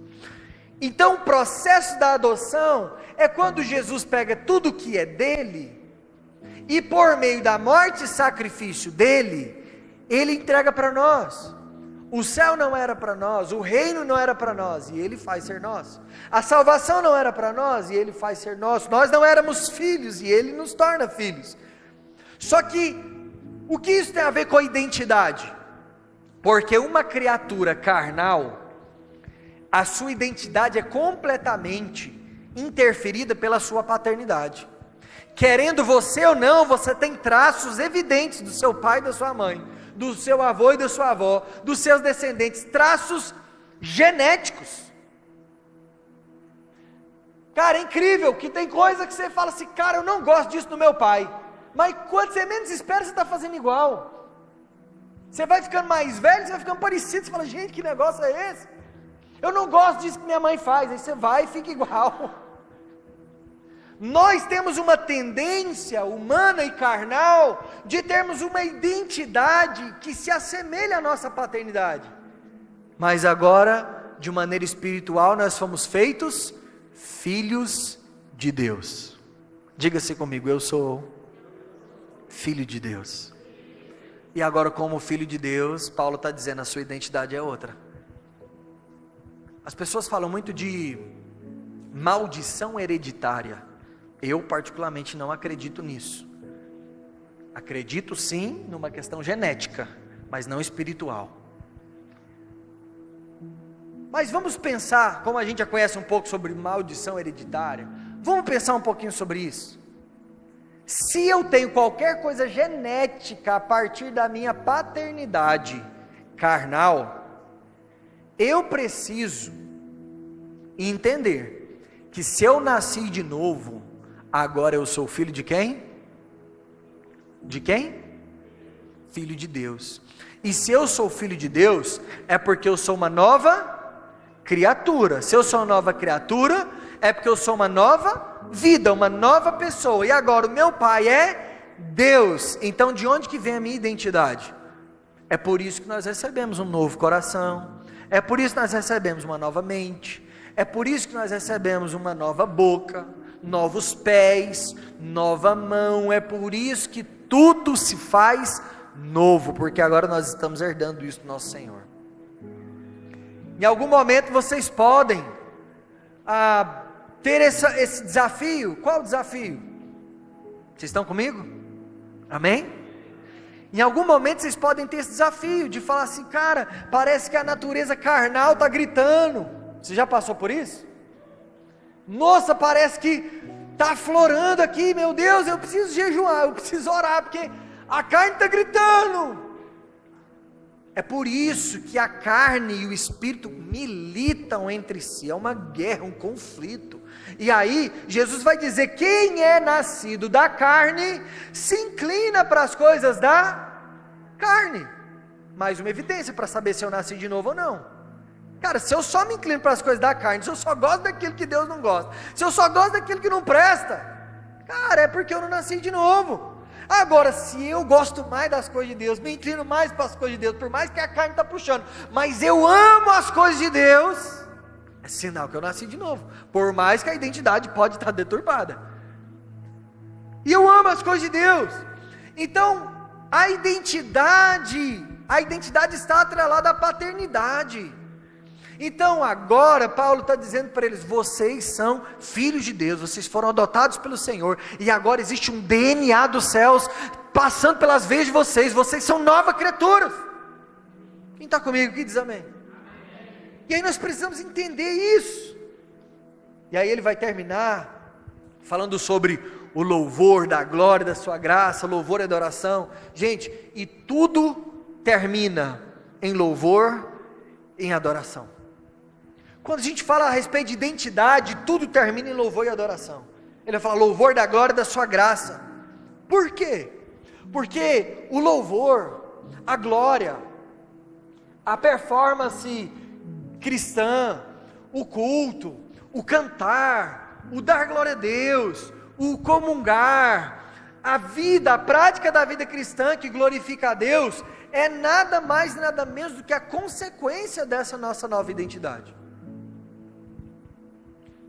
Então o processo da adoção é quando Jesus pega tudo que é dele e por meio da morte e sacrifício dele, ele entrega para nós. O céu não era para nós, o reino não era para nós, e ele faz ser nosso. A salvação não era para nós, e ele faz ser nosso. Nós não éramos filhos, e ele nos torna filhos. Só que o que isso tem a ver com a identidade? Porque uma criatura carnal, a sua identidade é completamente interferida pela sua paternidade. Querendo você ou não, você tem traços evidentes do seu pai e da sua mãe, do seu avô e da sua avó, dos seus descendentes, traços genéticos. Cara, é incrível que tem coisa que você fala assim, cara, eu não gosto disso no meu pai. Mas quando você menos espera, você está fazendo igual. Você vai ficando mais velho, você vai ficando parecido, você fala, gente, que negócio é esse? Eu não gosto disso que minha mãe faz, aí você vai e fica igual. Nós temos uma tendência humana e carnal, de termos uma identidade que se assemelha à nossa paternidade. Mas agora, de maneira espiritual, nós fomos feitos filhos de Deus. Diga-se comigo, eu sou filho de Deus. E agora, como filho de Deus, Paulo está dizendo, a sua identidade é outra. As pessoas falam muito de maldição hereditária. Eu particularmente não acredito nisso. Acredito sim numa questão genética, mas não espiritual. Mas vamos pensar, como a gente já conhece um pouco sobre maldição hereditária, vamos pensar um pouquinho sobre isso. Se eu tenho qualquer coisa genética a partir da minha paternidade carnal, eu preciso entender que se eu nasci de novo, agora eu sou filho de quem? De quem? Filho de Deus. E se eu sou filho de Deus, é porque eu sou uma nova criatura. Se eu sou uma nova criatura, é porque eu sou uma nova vida, uma nova pessoa. E agora o meu pai é Deus. Então de onde que vem a minha identidade? É por isso que nós recebemos um novo coração, é por isso que nós recebemos uma nova mente, é por isso que nós recebemos uma nova boca, novos pés, nova mão. É por isso que tudo se faz novo, porque agora nós estamos herdando isso do nosso Senhor. Em algum momento vocês podem ter esse desafio. Qual o desafio? Vocês estão comigo? Amém? Em algum momento vocês podem ter esse desafio de falar assim: cara, parece que a natureza carnal está gritando. Você já passou por isso? Nossa, parece que está aflorando aqui, meu Deus, eu preciso jejuar, eu preciso orar, porque a carne está gritando. É por isso que a carne e o espírito militam entre si, é uma guerra, um conflito. E aí, Jesus vai dizer: quem é nascido da carne, se inclina para as coisas da carne. Mais uma evidência para saber se eu nasci de novo ou não. Cara, se eu só me inclino para as coisas da carne, se eu só gosto daquilo que Deus não gosta, se eu só gosto daquilo que não presta, cara, é porque eu não nasci de novo. Agora, se eu gosto mais das coisas de Deus, me inclino mais para as coisas de Deus, por mais que a carne está puxando, mas eu amo as coisas de Deus, é sinal que eu nasci de novo, por mais que a identidade pode estar deturbada. E eu amo as coisas de Deus. Então, a identidade está atrelada à paternidade. Então agora Paulo está dizendo para eles: vocês são filhos de Deus, vocês foram adotados pelo Senhor, e agora existe um DNA dos céus passando pelas veias de vocês, vocês são novas criaturas. Quem está comigo aqui diz amém. E aí nós precisamos entender isso. E aí ele vai terminar falando sobre o louvor da glória da sua graça, louvor e adoração. Gente, e tudo termina em louvor e em adoração. Quando a gente fala a respeito de identidade, tudo termina em louvor e adoração. Ele vai falar louvor da glória da sua graça. Por quê? Porque o louvor, a glória, a performance cristã, o culto, o cantar, o dar glória a Deus, o comungar, a vida, a prática da vida cristã que glorifica a Deus, é nada mais, nada menos do que a consequência dessa nossa nova identidade.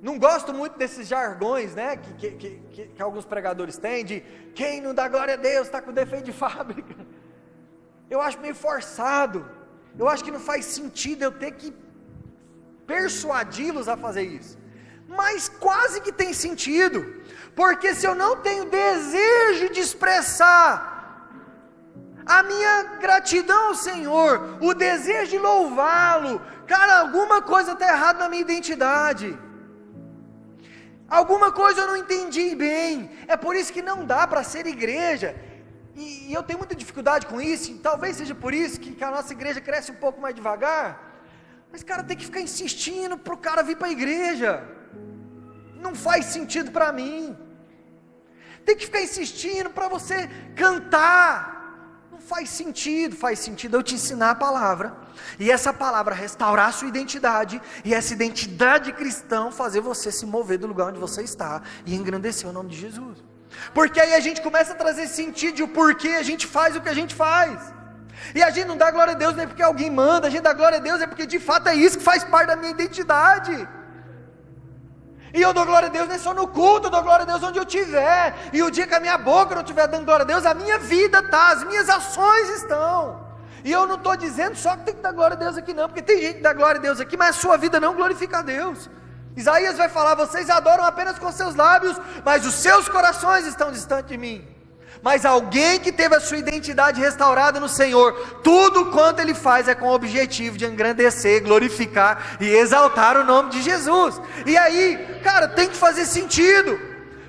Não gosto muito desses jargões, né, que alguns pregadores têm, de quem não dá glória a Deus está com defeito de fábrica. Eu acho meio forçado. Eu acho que não faz sentido eu ter que persuadi-los a fazer isso. Mas quase que tem sentido, porque se eu não tenho desejo de expressar a minha gratidão ao Senhor, o desejo de louvá-lo, cara, alguma coisa está errada na minha identidade. Alguma coisa eu não entendi bem. É por isso que não dá para ser igreja. E eu tenho muita dificuldade com isso. E talvez seja por isso que a nossa igreja cresce um pouco mais devagar. Mas cara, tem que ficar insistindo para o cara vir para a igreja. Não faz sentido para mim. Tem que ficar insistindo para você cantar. Não faz sentido eu te ensinar a palavra, e essa palavra restaurar a sua identidade, e essa identidade cristã fazer você se mover do lugar onde você está, e engrandecer o nome de Jesus, porque aí a gente começa a trazer sentido de o porquê a gente faz o que a gente faz, e a gente não dá glória a Deus nem porque alguém manda, a gente dá glória a Deus é porque de fato é isso que faz parte da minha identidade. E eu dou glória a Deus não é só no culto, eu dou glória a Deus onde eu estiver. E o dia que a minha boca não estiver dando glória a Deus, a minha vida está, as minhas ações estão. E eu não estou dizendo só que tem que dar glória a Deus aqui não, porque tem gente que dá glória a Deus aqui, mas a sua vida não glorifica a Deus. Isaías vai falar: vocês adoram apenas com seus lábios, mas os seus corações estão distantes de mim. Mas alguém que teve a sua identidade restaurada no Senhor, tudo quanto ele faz é com o objetivo de engrandecer, glorificar e exaltar o nome de Jesus. E aí, cara, tem que fazer sentido,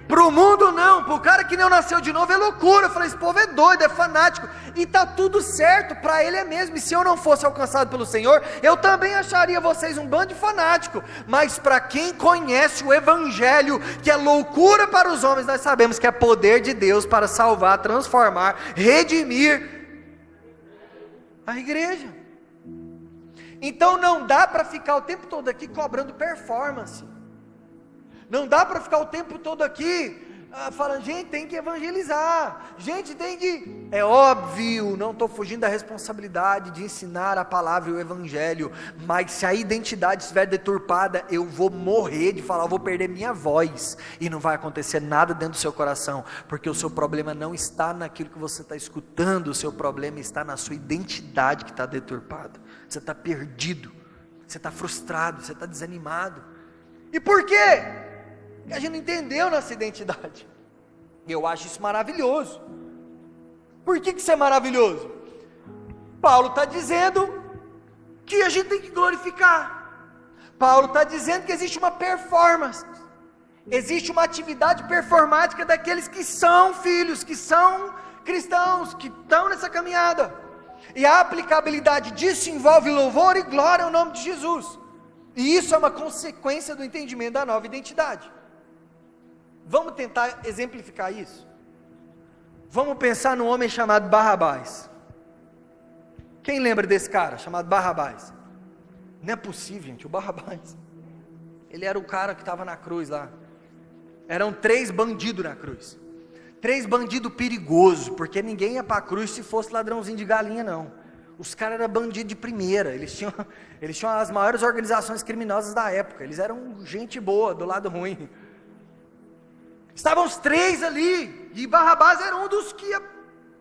Para o mundo não, para o cara que não nasceu de novo é loucura. Eu falei, esse povo é doido, é fanático, e está tudo certo, para ele é mesmo. E se eu não fosse alcançado pelo Senhor, eu também acharia vocês um bando de fanático. Mas para quem conhece o Evangelho, que é loucura para os homens, nós sabemos que é poder de Deus para salvar, transformar, redimir a igreja. Então não dá para ficar o tempo todo aqui cobrando performance. Não dá para ficar o tempo todo aqui falando, gente, tem que evangelizar, gente tem que... É óbvio, não estou fugindo da responsabilidade de ensinar a palavra e o evangelho, mas se a identidade estiver deturpada, eu vou morrer de falar, eu vou perder minha voz, e não vai acontecer nada dentro do seu coração, porque o seu problema não está naquilo que você está escutando, o seu problema está na sua identidade que está deturpada. Você está perdido, você está frustrado, você está desanimado. E por quê? Que a gente não entendeu nossa identidade. Eu acho isso maravilhoso. Por que isso é maravilhoso? Paulo está dizendo que a gente tem que glorificar. Paulo está dizendo que existe uma performance, existe uma atividade performática daqueles que são filhos, que são cristãos, que estão nessa caminhada. E a aplicabilidade disso envolve louvor e glória ao nome de Jesus. E isso é uma consequência do entendimento da nova identidade. Vamos tentar exemplificar isso? Vamos pensar num homem chamado Barrabás. Quem lembra desse cara chamado Barrabás? Não é possível, gente, o Barrabás, ele era o cara que estava na cruz lá. Eram 3 bandidos na cruz, 3 bandidos perigosos, porque ninguém ia para a cruz se fosse ladrãozinho de galinha não. Os caras eram bandidos de primeira, eles tinham as maiores organizações criminosas da época, eles eram gente boa, do lado ruim. Estavam os 3 ali, e Barrabás era um dos que ia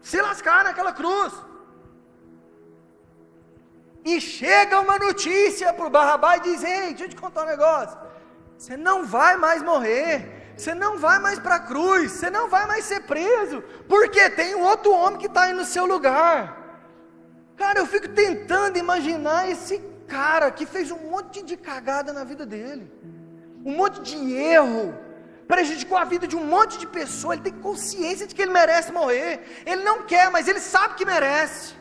se lascar naquela cruz. E chega uma notícia para o Barrabás e diz, ei, deixa eu te contar um negócio, você não vai mais morrer, você não vai mais para a cruz, você não vai mais ser preso, porque tem um outro homem que está aí no seu lugar. Cara, eu fico tentando imaginar esse cara que fez um monte de cagada na vida dele, um monte de erro, prejudicou a vida de um monte de pessoas, ele tem consciência de que ele merece morrer, ele não quer, mas ele sabe que merece,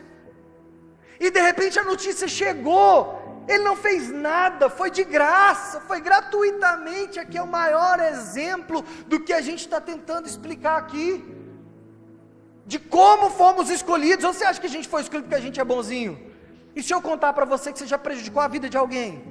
e de repente a notícia chegou, ele não fez nada, foi de graça, foi gratuitamente. Aqui é o maior exemplo do que a gente está tentando explicar aqui, de como fomos escolhidos. Ou você acha que a gente foi escolhido porque a gente é bonzinho? E se eu contar para você que você já prejudicou a vida de alguém,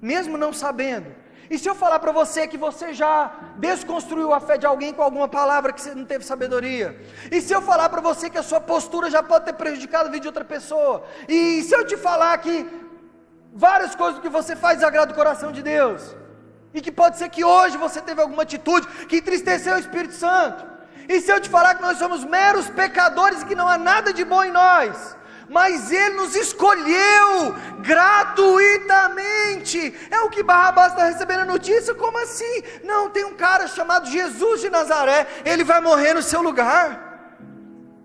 mesmo não sabendo? E se eu falar para você que você já desconstruiu a fé de alguém com alguma palavra que você não teve sabedoria? E se eu falar para você que a sua postura já pode ter prejudicado a vida de outra pessoa? E se eu te falar que várias coisas que você faz desagrada o coração de Deus? E que pode ser que hoje você teve alguma atitude que entristeceu o Espírito Santo? E se eu te falar que nós somos meros pecadores e que não há nada de bom em nós, mas Ele nos escolheu gratuitamente? É o que Barrabás está recebendo a notícia. Como assim? Não, tem um cara chamado Jesus de Nazaré, ele vai morrer no seu lugar.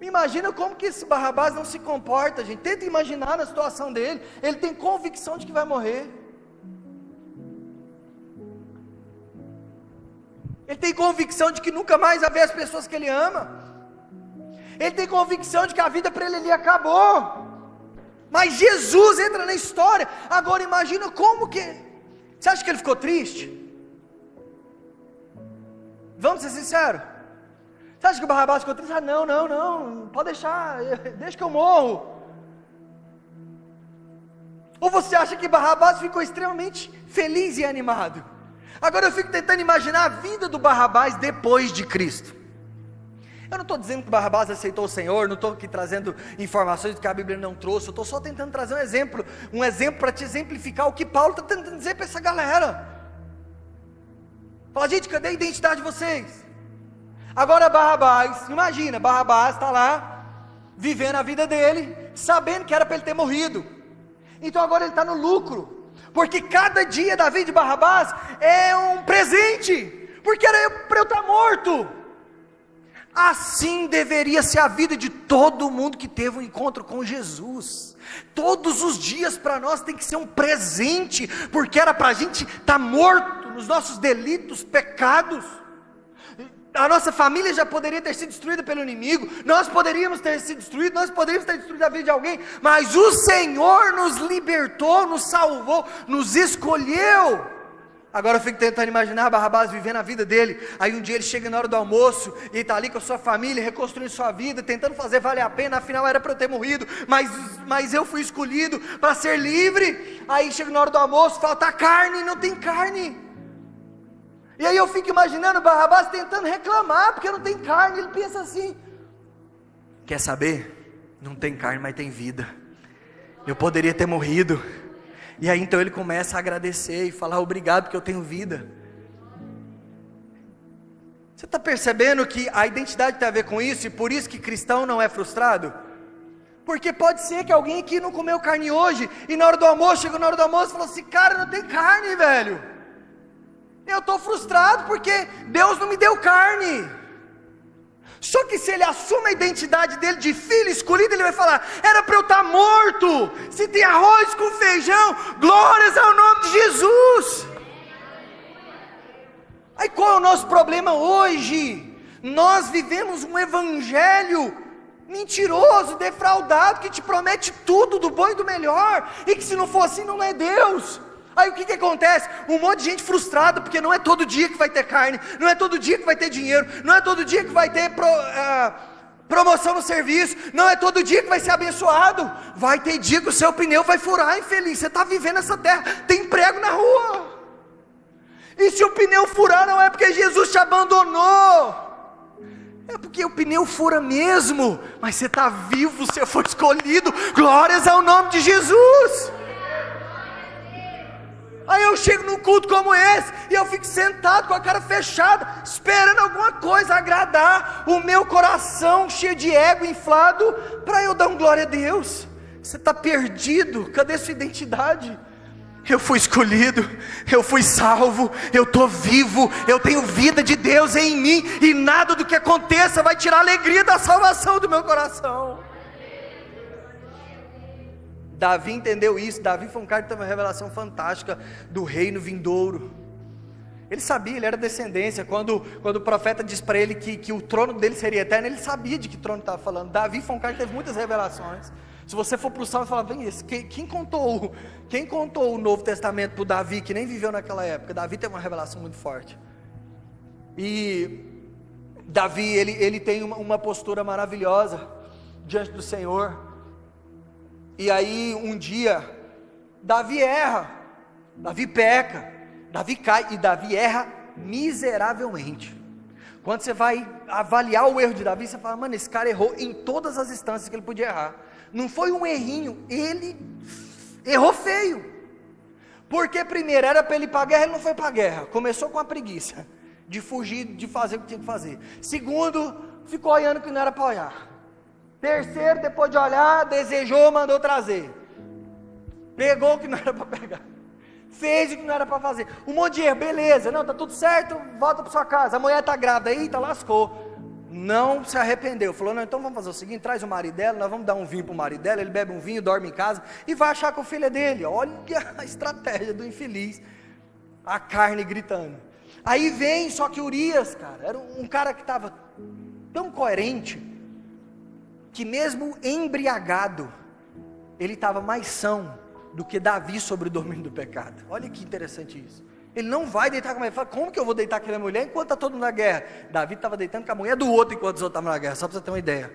Imagina como que esse Barrabás não se comporta, gente. Tenta imaginar na situação dele. Ele tem convicção de que vai morrer, ele tem convicção de que nunca mais vai ver as pessoas que ele ama, ele tem convicção de que a vida para ele ali acabou, mas Jesus entra na história. Agora imagina como que, você acha que ele ficou triste? Vamos ser sinceros, você acha que o Barrabás ficou triste? Não, pode deixar, deixa que eu morro. Ou você acha que Barrabás ficou extremamente feliz e animado? Agora eu fico tentando imaginar a vida do Barrabás depois de Cristo. Eu não estou dizendo que Barrabás aceitou o Senhor, não estou aqui trazendo informações que a Bíblia não trouxe, eu estou só tentando trazer um exemplo para te exemplificar o que Paulo está tentando dizer para essa galera. Fala, gente, cadê a identidade de vocês? Agora Barrabás, imagina, Barrabás está lá, vivendo a vida dele, sabendo que era para ele ter morrido, então agora ele está no lucro, porque cada dia da vida de Barrabás é um presente, porque era para eu estar morto. Assim deveria ser a vida de todo mundo que teve um encontro com Jesus. Todos os dias para nós tem que ser um presente, porque era para a gente estar morto nos nossos delitos, pecados. A nossa família já poderia ter sido destruída pelo inimigo, nós poderíamos ter sido destruídos, nós poderíamos ter destruído a vida de alguém, mas o Senhor nos libertou, nos salvou, nos escolheu. Agora eu fico tentando imaginar Barrabás vivendo a vida dele. Aí um dia ele chega na hora do almoço, e está ali com a sua família, reconstruindo sua vida, tentando fazer valer a pena. Afinal era para eu ter morrido, mas eu fui escolhido para ser livre. Aí chega na hora do almoço, falta carne, não tem carne. E aí eu fico imaginando Barrabás tentando reclamar, porque não tem carne. Ele pensa assim: quer saber? Não tem carne, mas tem vida. Eu poderia ter morrido. E aí então ele começa a agradecer e falar: obrigado porque eu tenho vida. Você está percebendo que a identidade tem a ver com isso? E por isso que cristão não é frustrado? Porque pode ser que alguém aqui não comeu carne hoje, e na hora do almoço, chegou na hora do almoço e falou assim: cara, não tem carne, velho. Eu estou frustrado porque Deus não me deu carne. Só que se ele assume a identidade dele de filho escolhido, ele vai falar: era para eu estar morto. Se tem arroz com feijão, glórias ao nome de Jesus. Aí qual é o nosso problema hoje? Nós vivemos um evangelho mentiroso, defraudado, que te promete tudo do bom e do melhor, e que se não for assim não é Deus. Aí o que acontece? Um monte de gente frustrada, porque não é todo dia que vai ter carne, não é todo dia que vai ter dinheiro, não é todo dia que vai ter promoção no serviço, não é todo dia que vai ser abençoado. Vai ter dia que o seu pneu vai furar, infeliz. Você está vivendo essa terra, tem prego na rua. E se o pneu furar, não é porque Jesus te abandonou, é porque o pneu fura mesmo, mas você está vivo, você foi escolhido, glórias ao nome de Jesus. Aí eu chego num culto como esse, e eu fico sentado com a cara fechada, esperando alguma coisa agradar o meu coração cheio de ego inflado, para eu dar glória a Deus. Você está perdido, cadê sua identidade? Eu fui escolhido, eu fui salvo, eu estou vivo, eu tenho vida de Deus em mim, e nada do que aconteça vai tirar a alegria da salvação do meu coração. Davi entendeu isso. Davi foi um cara que teve uma revelação fantástica do reino vindouro. Ele sabia, ele era descendência. Quando o profeta diz para ele que o trono dele seria eterno, ele sabia de que trono estava falando. Davi foi um cara que teve muitas revelações. Se você for para o Salmo e falar: bem, quem contou o Novo Testamento para o Davi, que nem viveu naquela época? Davi teve uma revelação muito forte. E Davi, ele tem uma postura maravilhosa diante do Senhor. E aí um dia, Davi erra, Davi peca, Davi cai, e Davi erra miseravelmente. Quando você vai avaliar o erro de Davi, você fala: mano, esse cara errou em todas as instâncias que ele podia errar. Não foi um errinho, ele errou feio. Porque primeiro, era para ele ir para a guerra, ele não foi para a guerra. Começou com a preguiça de fugir, de fazer o que tinha que fazer. Segundo, ficou olhando o que não era para olhar. Terceiro, depois de olhar, desejou, mandou trazer. Pegou o que não era para pegar. Fez o que não era para fazer. Um monte de erro, beleza, não, está tudo certo, volta para sua casa. A mulher está grávida, eita, lascou. Não se arrependeu, falou: não, então vamos fazer o seguinte, traz o marido dela, nós vamos dar um vinho para o marido dela, ele bebe um vinho, dorme em casa, e vai achar que o filho é dele. Olha a estratégia do infeliz, a carne gritando. Aí vem, só que Urias, cara, era um cara que estava tão coerente, que mesmo embriagado, ele estava mais são do que Davi sobre o domínio do pecado. Olha que interessante isso. Ele não vai deitar com a mulher. Ele fala: como que eu vou deitar com aquela mulher enquanto está todo mundo na guerra? Davi estava deitando com a mulher do outro enquanto os outros estavam na guerra, só para você ter uma ideia.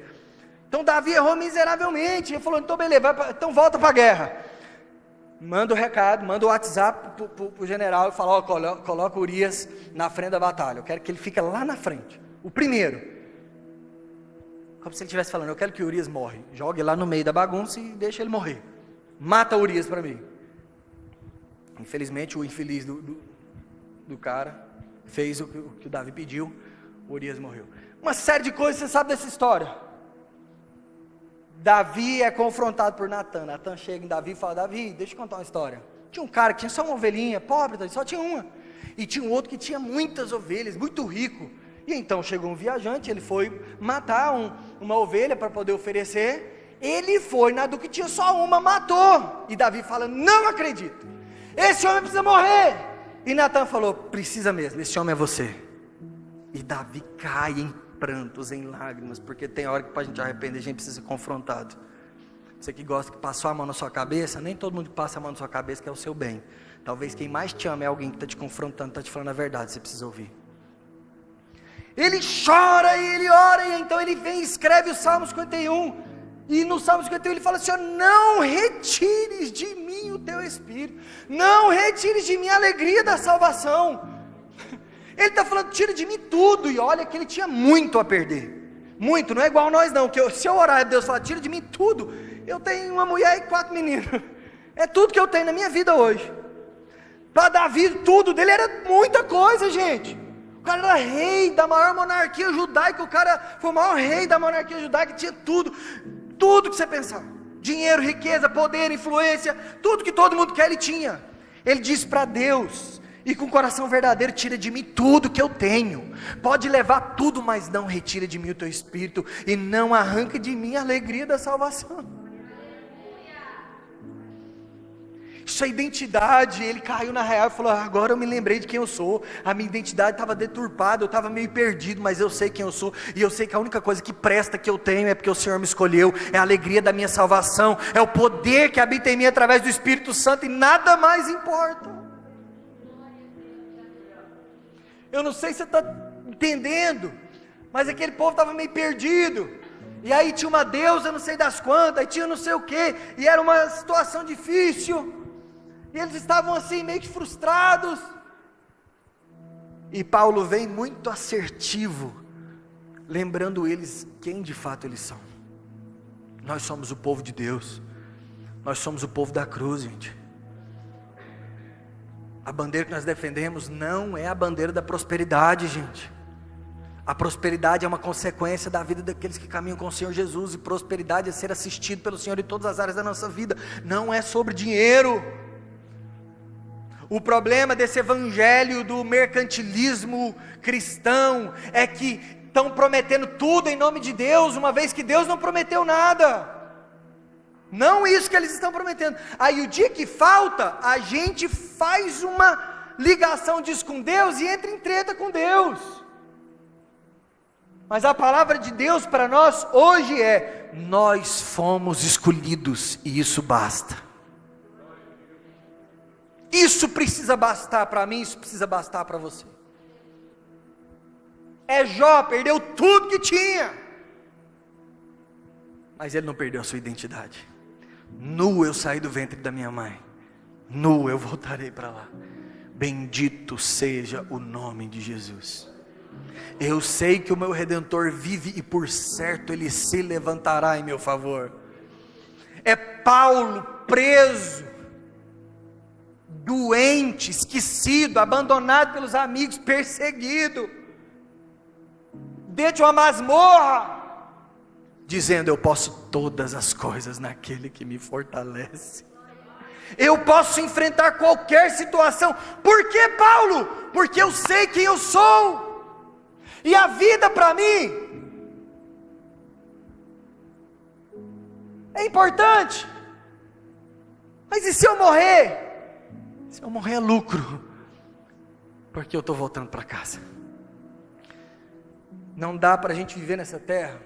Então Davi errou miseravelmente. Ele falou: então beleza, então volta para a guerra. Manda o recado, manda o WhatsApp para o general e fala: ó, coloca Urias na frente da batalha. Eu quero que ele fique lá na frente, o primeiro. Como se ele estivesse falando: eu quero que Urias morre. Jogue lá no meio da bagunça e deixa ele morrer. Mata Urias para mim. Infelizmente o infeliz do cara fez o que o Davi pediu. Urias morreu. Uma série de coisas você sabe dessa história. Davi é confrontado por Natan. Natan chega em Davi e fala: Davi, deixa eu contar uma história. Tinha um cara que tinha só uma ovelhinha, pobre, só tinha uma. E tinha um outro que tinha muitas ovelhas, muito rico. E então chegou um viajante, ele foi matar uma ovelha para poder oferecer. Ele foi na do que tinha só uma, matou. E Davi fala: não acredito, esse homem precisa morrer. E Natan falou: precisa mesmo, esse homem é você. E Davi cai em prantos, em lágrimas, porque tem hora que para a gente arrepender, a gente precisa ser confrontado. Você que gosta que passou a mão na sua cabeça, nem todo mundo que passa a mão na sua cabeça quer o seu bem. Talvez quem mais te ama é alguém que está te confrontando, está te falando a verdade, você precisa ouvir. Ele chora e ele ora, e então ele vem e escreve o Salmo 51, e no Salmo 51 ele fala assim: não retires de mim o teu espírito, não retires de mim a alegria da salvação. Ele está falando, tira de mim tudo, e olha que ele tinha muito a perder, muito, não é igual nós não, que se eu orar a Deus falar, tira de mim tudo, eu tenho uma mulher e 4 meninos, é tudo que eu tenho na minha vida hoje. Para Davi, tudo dele era muita coisa, gente. O cara era rei da maior monarquia judaica, o cara foi o maior rei da monarquia judaica, tinha tudo, tudo que você pensar, dinheiro, riqueza, poder, influência, tudo que todo mundo quer ele tinha. Ele disse para Deus, e com o coração verdadeiro, tira de mim tudo que eu tenho, pode levar tudo, mas não retira de mim o teu espírito, e não arranca de mim a alegria da salvação. Isso é identidade. Ele caiu na real e falou: agora eu me lembrei de quem eu sou, a minha identidade estava deturpada, eu estava meio perdido, mas eu sei quem eu sou, e eu sei que a única coisa que presta que eu tenho é porque o Senhor me escolheu, é a alegria da minha salvação, é o poder que habita em mim através do Espírito Santo, e nada mais importa. Eu não sei se você está entendendo, mas aquele povo estava meio perdido, e aí tinha uma deusa não sei das quantas, aí tinha não sei o que, e era uma situação difícil, e eles estavam assim meio que frustrados, e Paulo vem muito assertivo, lembrando eles quem de fato eles são. Nós somos o povo de Deus, nós somos o povo da cruz, gente. A bandeira que nós defendemos não é a bandeira da prosperidade, gente. A prosperidade é uma consequência da vida daqueles que caminham com o Senhor Jesus, e prosperidade é ser assistido pelo Senhor em todas as áreas da nossa vida, não é sobre dinheiro. O problema desse evangelho do mercantilismo cristão é que estão prometendo tudo em nome de Deus, uma vez que Deus não prometeu nada. Não isso que eles estão prometendo. Aí o dia que falta, a gente faz uma ligação disso com Deus e entra em treta com Deus. Mas a palavra de Deus para nós hoje é: nós fomos escolhidos, e isso basta. Isso precisa bastar para mim, isso precisa bastar para você. Jó perdeu tudo que tinha, mas ele não perdeu a sua identidade. Nu eu saí do ventre da minha mãe, nu eu voltarei para lá. Bendito seja o nome de Jesus. Eu sei que o meu Redentor vive, e por certo ele se levantará em meu favor. É Paulo preso, doente, esquecido, abandonado pelos amigos, perseguido, dentro de uma masmorra, dizendo: eu posso todas as coisas naquele que me fortalece. Eu posso enfrentar qualquer situação. Por que, Paulo? Porque eu sei quem eu sou, e a vida para mim é importante. Mas e se eu morrer? Se eu morrer é lucro, porque eu estou voltando para casa. Não dá para a gente viver nessa terra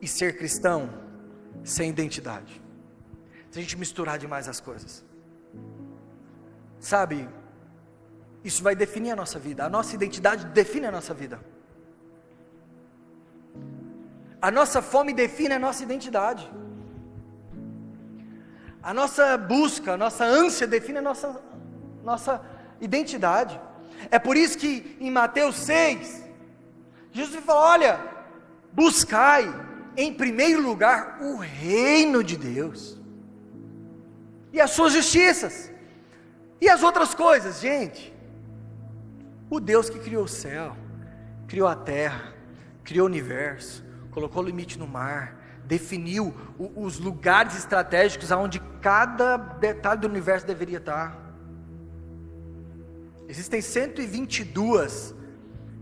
e ser cristão sem identidade, se a gente misturar demais as coisas, sabe? Isso vai definir a nossa vida. A nossa identidade define a nossa vida. A nossa fome define a nossa identidade. A nossa busca, a nossa ânsia define a nossa identidade. É por isso que em Mateus 6, Jesus falou: olha, buscai em primeiro lugar o reino de Deus, e as suas justiças, e as outras coisas. Gente, o Deus que criou o céu, criou a terra, criou o universo, colocou o limite no mar, definiu os lugares estratégicos aonde cada detalhe do universo deveria estar. Existem 122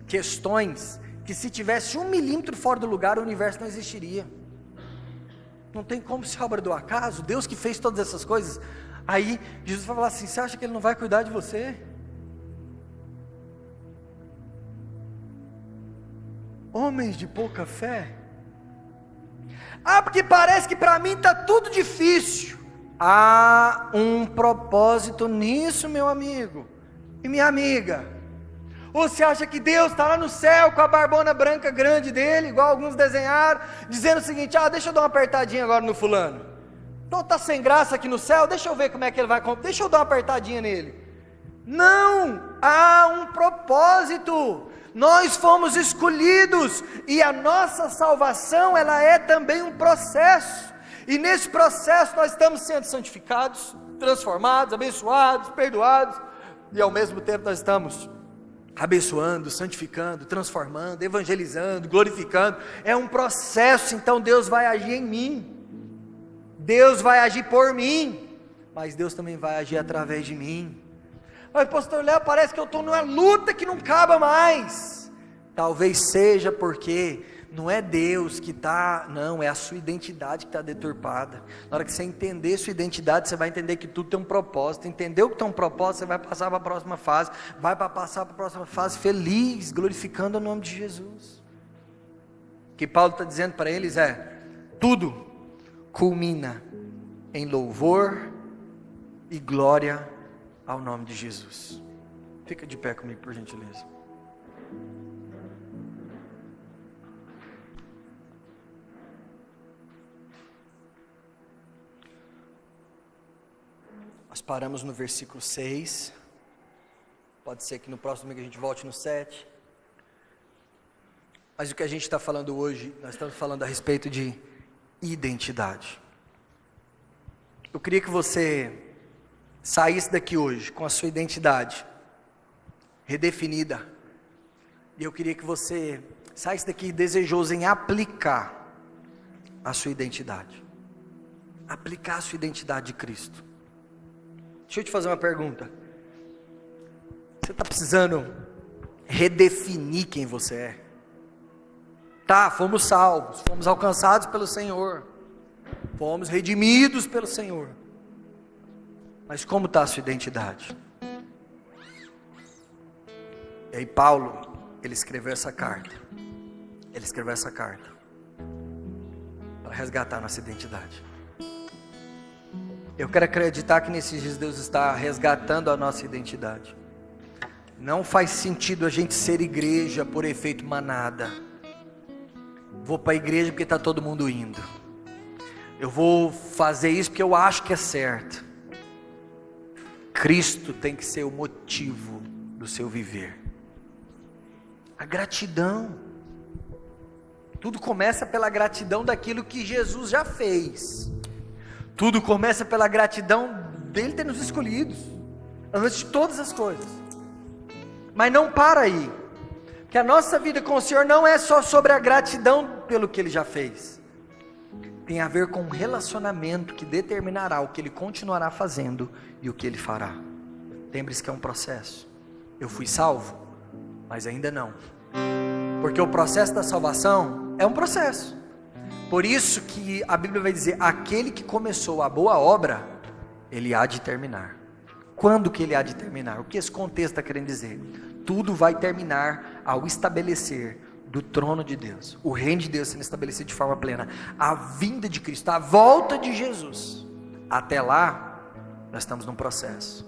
questões que, se tivesse 1 milímetro fora do lugar, o universo não existiria. Não tem como ser obra do acaso. Deus que fez todas essas coisas. Aí Jesus vai falar assim: você acha que Ele não vai cuidar de você? Homens de pouca fé. Ah, porque parece que para mim está tudo difícil. Há um propósito nisso, meu amigo e minha amiga. Ou você acha que Deus está lá no céu com a barbona branca grande dele, igual alguns desenharam, dizendo o seguinte: deixa eu dar uma apertadinha agora no fulano. Então está sem graça aqui no céu, deixa eu ver como é que ele vai, deixa eu dar uma apertadinha nele. Não, há um propósito. Nós fomos escolhidos e a nossa salvação, ela é também um processo. E nesse processo nós estamos sendo santificados, transformados, abençoados, perdoados, e ao mesmo tempo nós estamos abençoando, santificando, transformando, evangelizando, glorificando. É um processo. Então Deus vai agir em mim, Deus vai agir por mim, mas Deus também vai agir através de mim. Mas pastor Léo, parece que eu estou numa luta que não acaba mais. Talvez seja porque não é Deus que está, não, é a sua identidade que está deturpada. Na hora que você entender sua identidade, você vai entender que tudo tem um propósito. Entendeu que tem um propósito, você vai passar para a próxima fase, passar para a próxima fase feliz, glorificando o nome de Jesus. O que Paulo está dizendo para eles é: tudo culmina em louvor e glória ao nome de Jesus. Fica de pé comigo, por gentileza. Nós paramos no versículo 6. Pode ser que no próximo domingo a gente volte no 7. Mas o que a gente está falando hoje, nós estamos falando a respeito de identidade. Eu queria que você saísse daqui hoje com a sua identidade redefinida, e eu queria que você saísse daqui desejoso em aplicar a sua identidade, aplicar a sua identidade de Cristo. Deixa eu te fazer uma pergunta: você está precisando redefinir quem você é? Tá, fomos salvos, fomos alcançados pelo Senhor, fomos redimidos pelo Senhor, mas como está a sua identidade? E aí Paulo, ele escreveu essa carta para resgatar a nossa identidade. Eu quero acreditar que nesses dias Deus está resgatando a nossa identidade. Não faz sentido a gente ser igreja por efeito manada. Vou para a igreja porque está todo mundo indo. Eu vou fazer isso porque eu acho que é certo. Cristo tem que ser o motivo do seu viver. A gratidão. Tudo começa pela gratidão daquilo que Jesus já fez. Tudo começa pela gratidão dele ter nos escolhido antes de todas as coisas. Mas não para aí, que a nossa vida com o Senhor não é só sobre a gratidão pelo que Ele já fez. Tem a ver com um relacionamento que determinará o que Ele continuará fazendo e o que Ele fará. Lembre-se que é um processo. Eu fui salvo, mas ainda não. Porque o processo da salvação é um processo. Por isso que a Bíblia vai dizer: aquele que começou a boa obra, ele há de terminar. Quando que ele há de terminar? O que esse contexto está querendo dizer? Tudo vai terminar ao estabelecer do trono de Deus, o reino de Deus sendo estabelecido de forma plena, a vinda de Cristo, a volta de Jesus. Até lá, nós estamos num processo.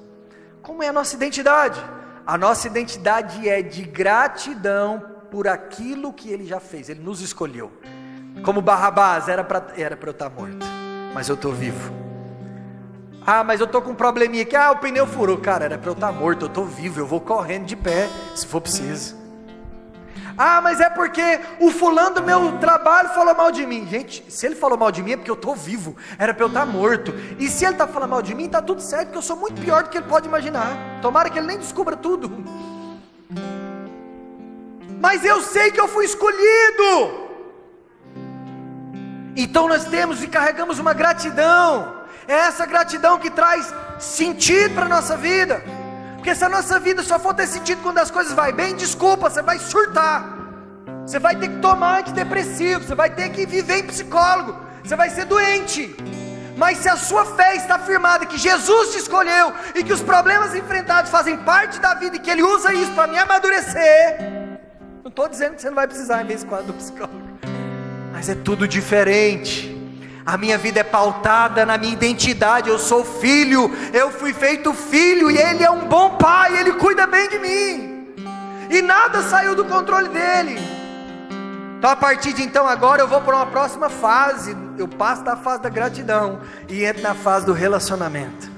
Como é a nossa identidade? A nossa identidade é de gratidão por aquilo que Ele já fez. Ele nos escolheu. Como Barrabás, era para eu estar morto, mas eu estou vivo. Mas eu estou com um probleminha aqui, o pneu furou. Cara, era para eu estar morto, eu estou vivo, eu vou correndo de pé, se for preciso. Mas é porque o fulano do meu trabalho falou mal de mim. Gente, se ele falou mal de mim é porque eu estou vivo, era para eu estar morto. E se ele está falando mal de mim, está tudo certo, porque eu sou muito pior do que ele pode imaginar. Tomara que ele nem descubra tudo. Mas eu sei que eu fui escolhido. Então nós temos e carregamos uma gratidão. É essa gratidão que traz sentido para a nossa vida. Porque se a nossa vida só for ter sentido quando as coisas vão bem, desculpa, você vai surtar. Você vai ter que tomar antidepressivo, você vai ter que viver em psicólogo, você vai ser doente. Mas se a sua fé está firmada que Jesus te escolheu e que os problemas enfrentados fazem parte da vida e que Ele usa isso para me amadurecer, Não estou dizendo que você não vai precisar em vez em quando do psicólogo, mas é tudo diferente. A minha vida é pautada na minha identidade. Eu sou filho, eu fui feito filho, e Ele é um bom pai, Ele cuida bem de mim, e nada saiu do controle dEle. Então a partir de então agora eu vou para uma próxima fase. Eu passo da fase da gratidão e entro na fase do relacionamento,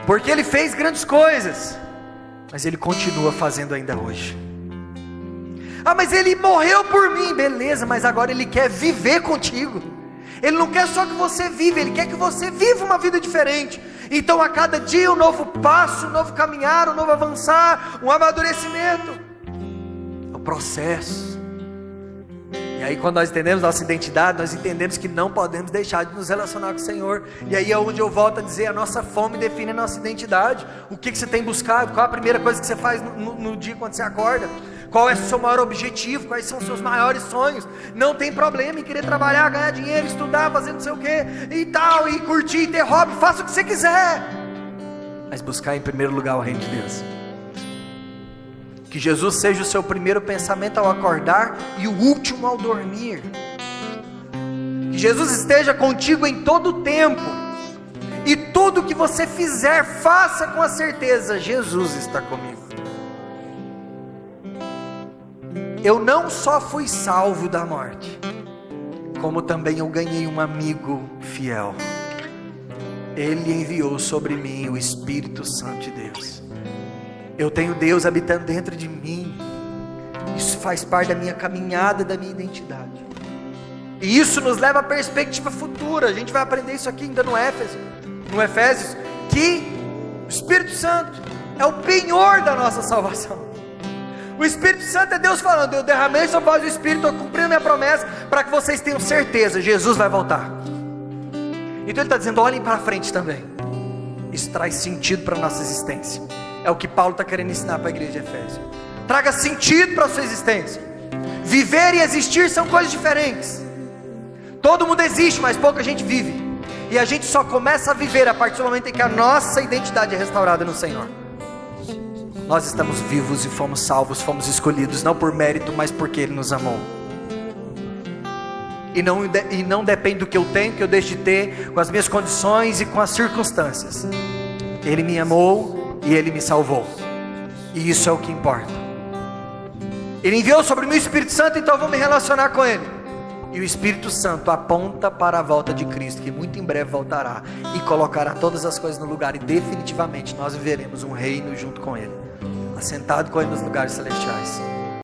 porque Ele fez grandes coisas, mas Ele continua fazendo ainda hoje. Ah, mas Ele morreu por mim, beleza, mas agora Ele quer viver contigo. Ele não quer só que você viva, Ele quer que você viva uma vida diferente. Então a cada dia um novo passo, um novo caminhar, um novo avançar, um amadurecimento, é o processo. E aí quando nós entendemos nossa identidade, nós entendemos que não podemos deixar de nos relacionar com o Senhor. E aí é onde eu volto a dizer, a nossa fome define a nossa identidade. O que você tem buscado? Qual a primeira coisa que você faz no dia quando você acorda? Qual é o seu maior objetivo? Quais são os seus maiores sonhos? Não tem problema em querer trabalhar, ganhar dinheiro, estudar, fazer não sei o que e tal, e curtir, ter hobby, faça o que você quiser, mas buscar em primeiro lugar o reino de Deus. Que Jesus seja o seu primeiro pensamento ao acordar e o último ao dormir. Que Jesus esteja contigo em todo o tempo, e tudo que você fizer, faça com a certeza: Jesus está comigo. Eu não só fui salvo da morte, como também eu ganhei um amigo fiel. Ele enviou sobre mim o Espírito Santo de Deus. Eu tenho Deus habitando dentro de mim. Isso faz parte da minha caminhada, da minha identidade. E isso nos leva à perspectiva futura. A gente vai aprender isso aqui ainda no Efésios, que o Espírito Santo é o penhor da nossa salvação. O Espírito Santo é Deus falando: eu derramei sobre vós o Espírito, estou cumprindo a minha promessa, para que vocês tenham certeza, Jesus vai voltar. Então Ele está dizendo: olhem para frente também. Isso traz sentido para a nossa existência. É o que Paulo está querendo ensinar para a igreja de Efésios. Traga sentido para a sua existência. Viver e existir são coisas diferentes. Todo mundo existe, mas pouca gente vive. E a gente só começa a viver a partir do momento em que a nossa identidade é restaurada no Senhor. Nós estamos vivos e fomos salvos, fomos escolhidos, não por mérito, mas porque Ele nos amou. E não depende do que eu tenho, que eu deixo de ter, com as minhas condições e com as circunstâncias. Ele me amou e Ele me salvou. E isso é o que importa. Ele enviou sobre mim o Espírito Santo, então eu vou me relacionar com Ele. E o Espírito Santo aponta para a volta de Cristo, que muito em breve voltará e colocará todas as coisas no lugar, e definitivamente nós viveremos um reino junto com Ele, assentado com Ele nos lugares celestiais.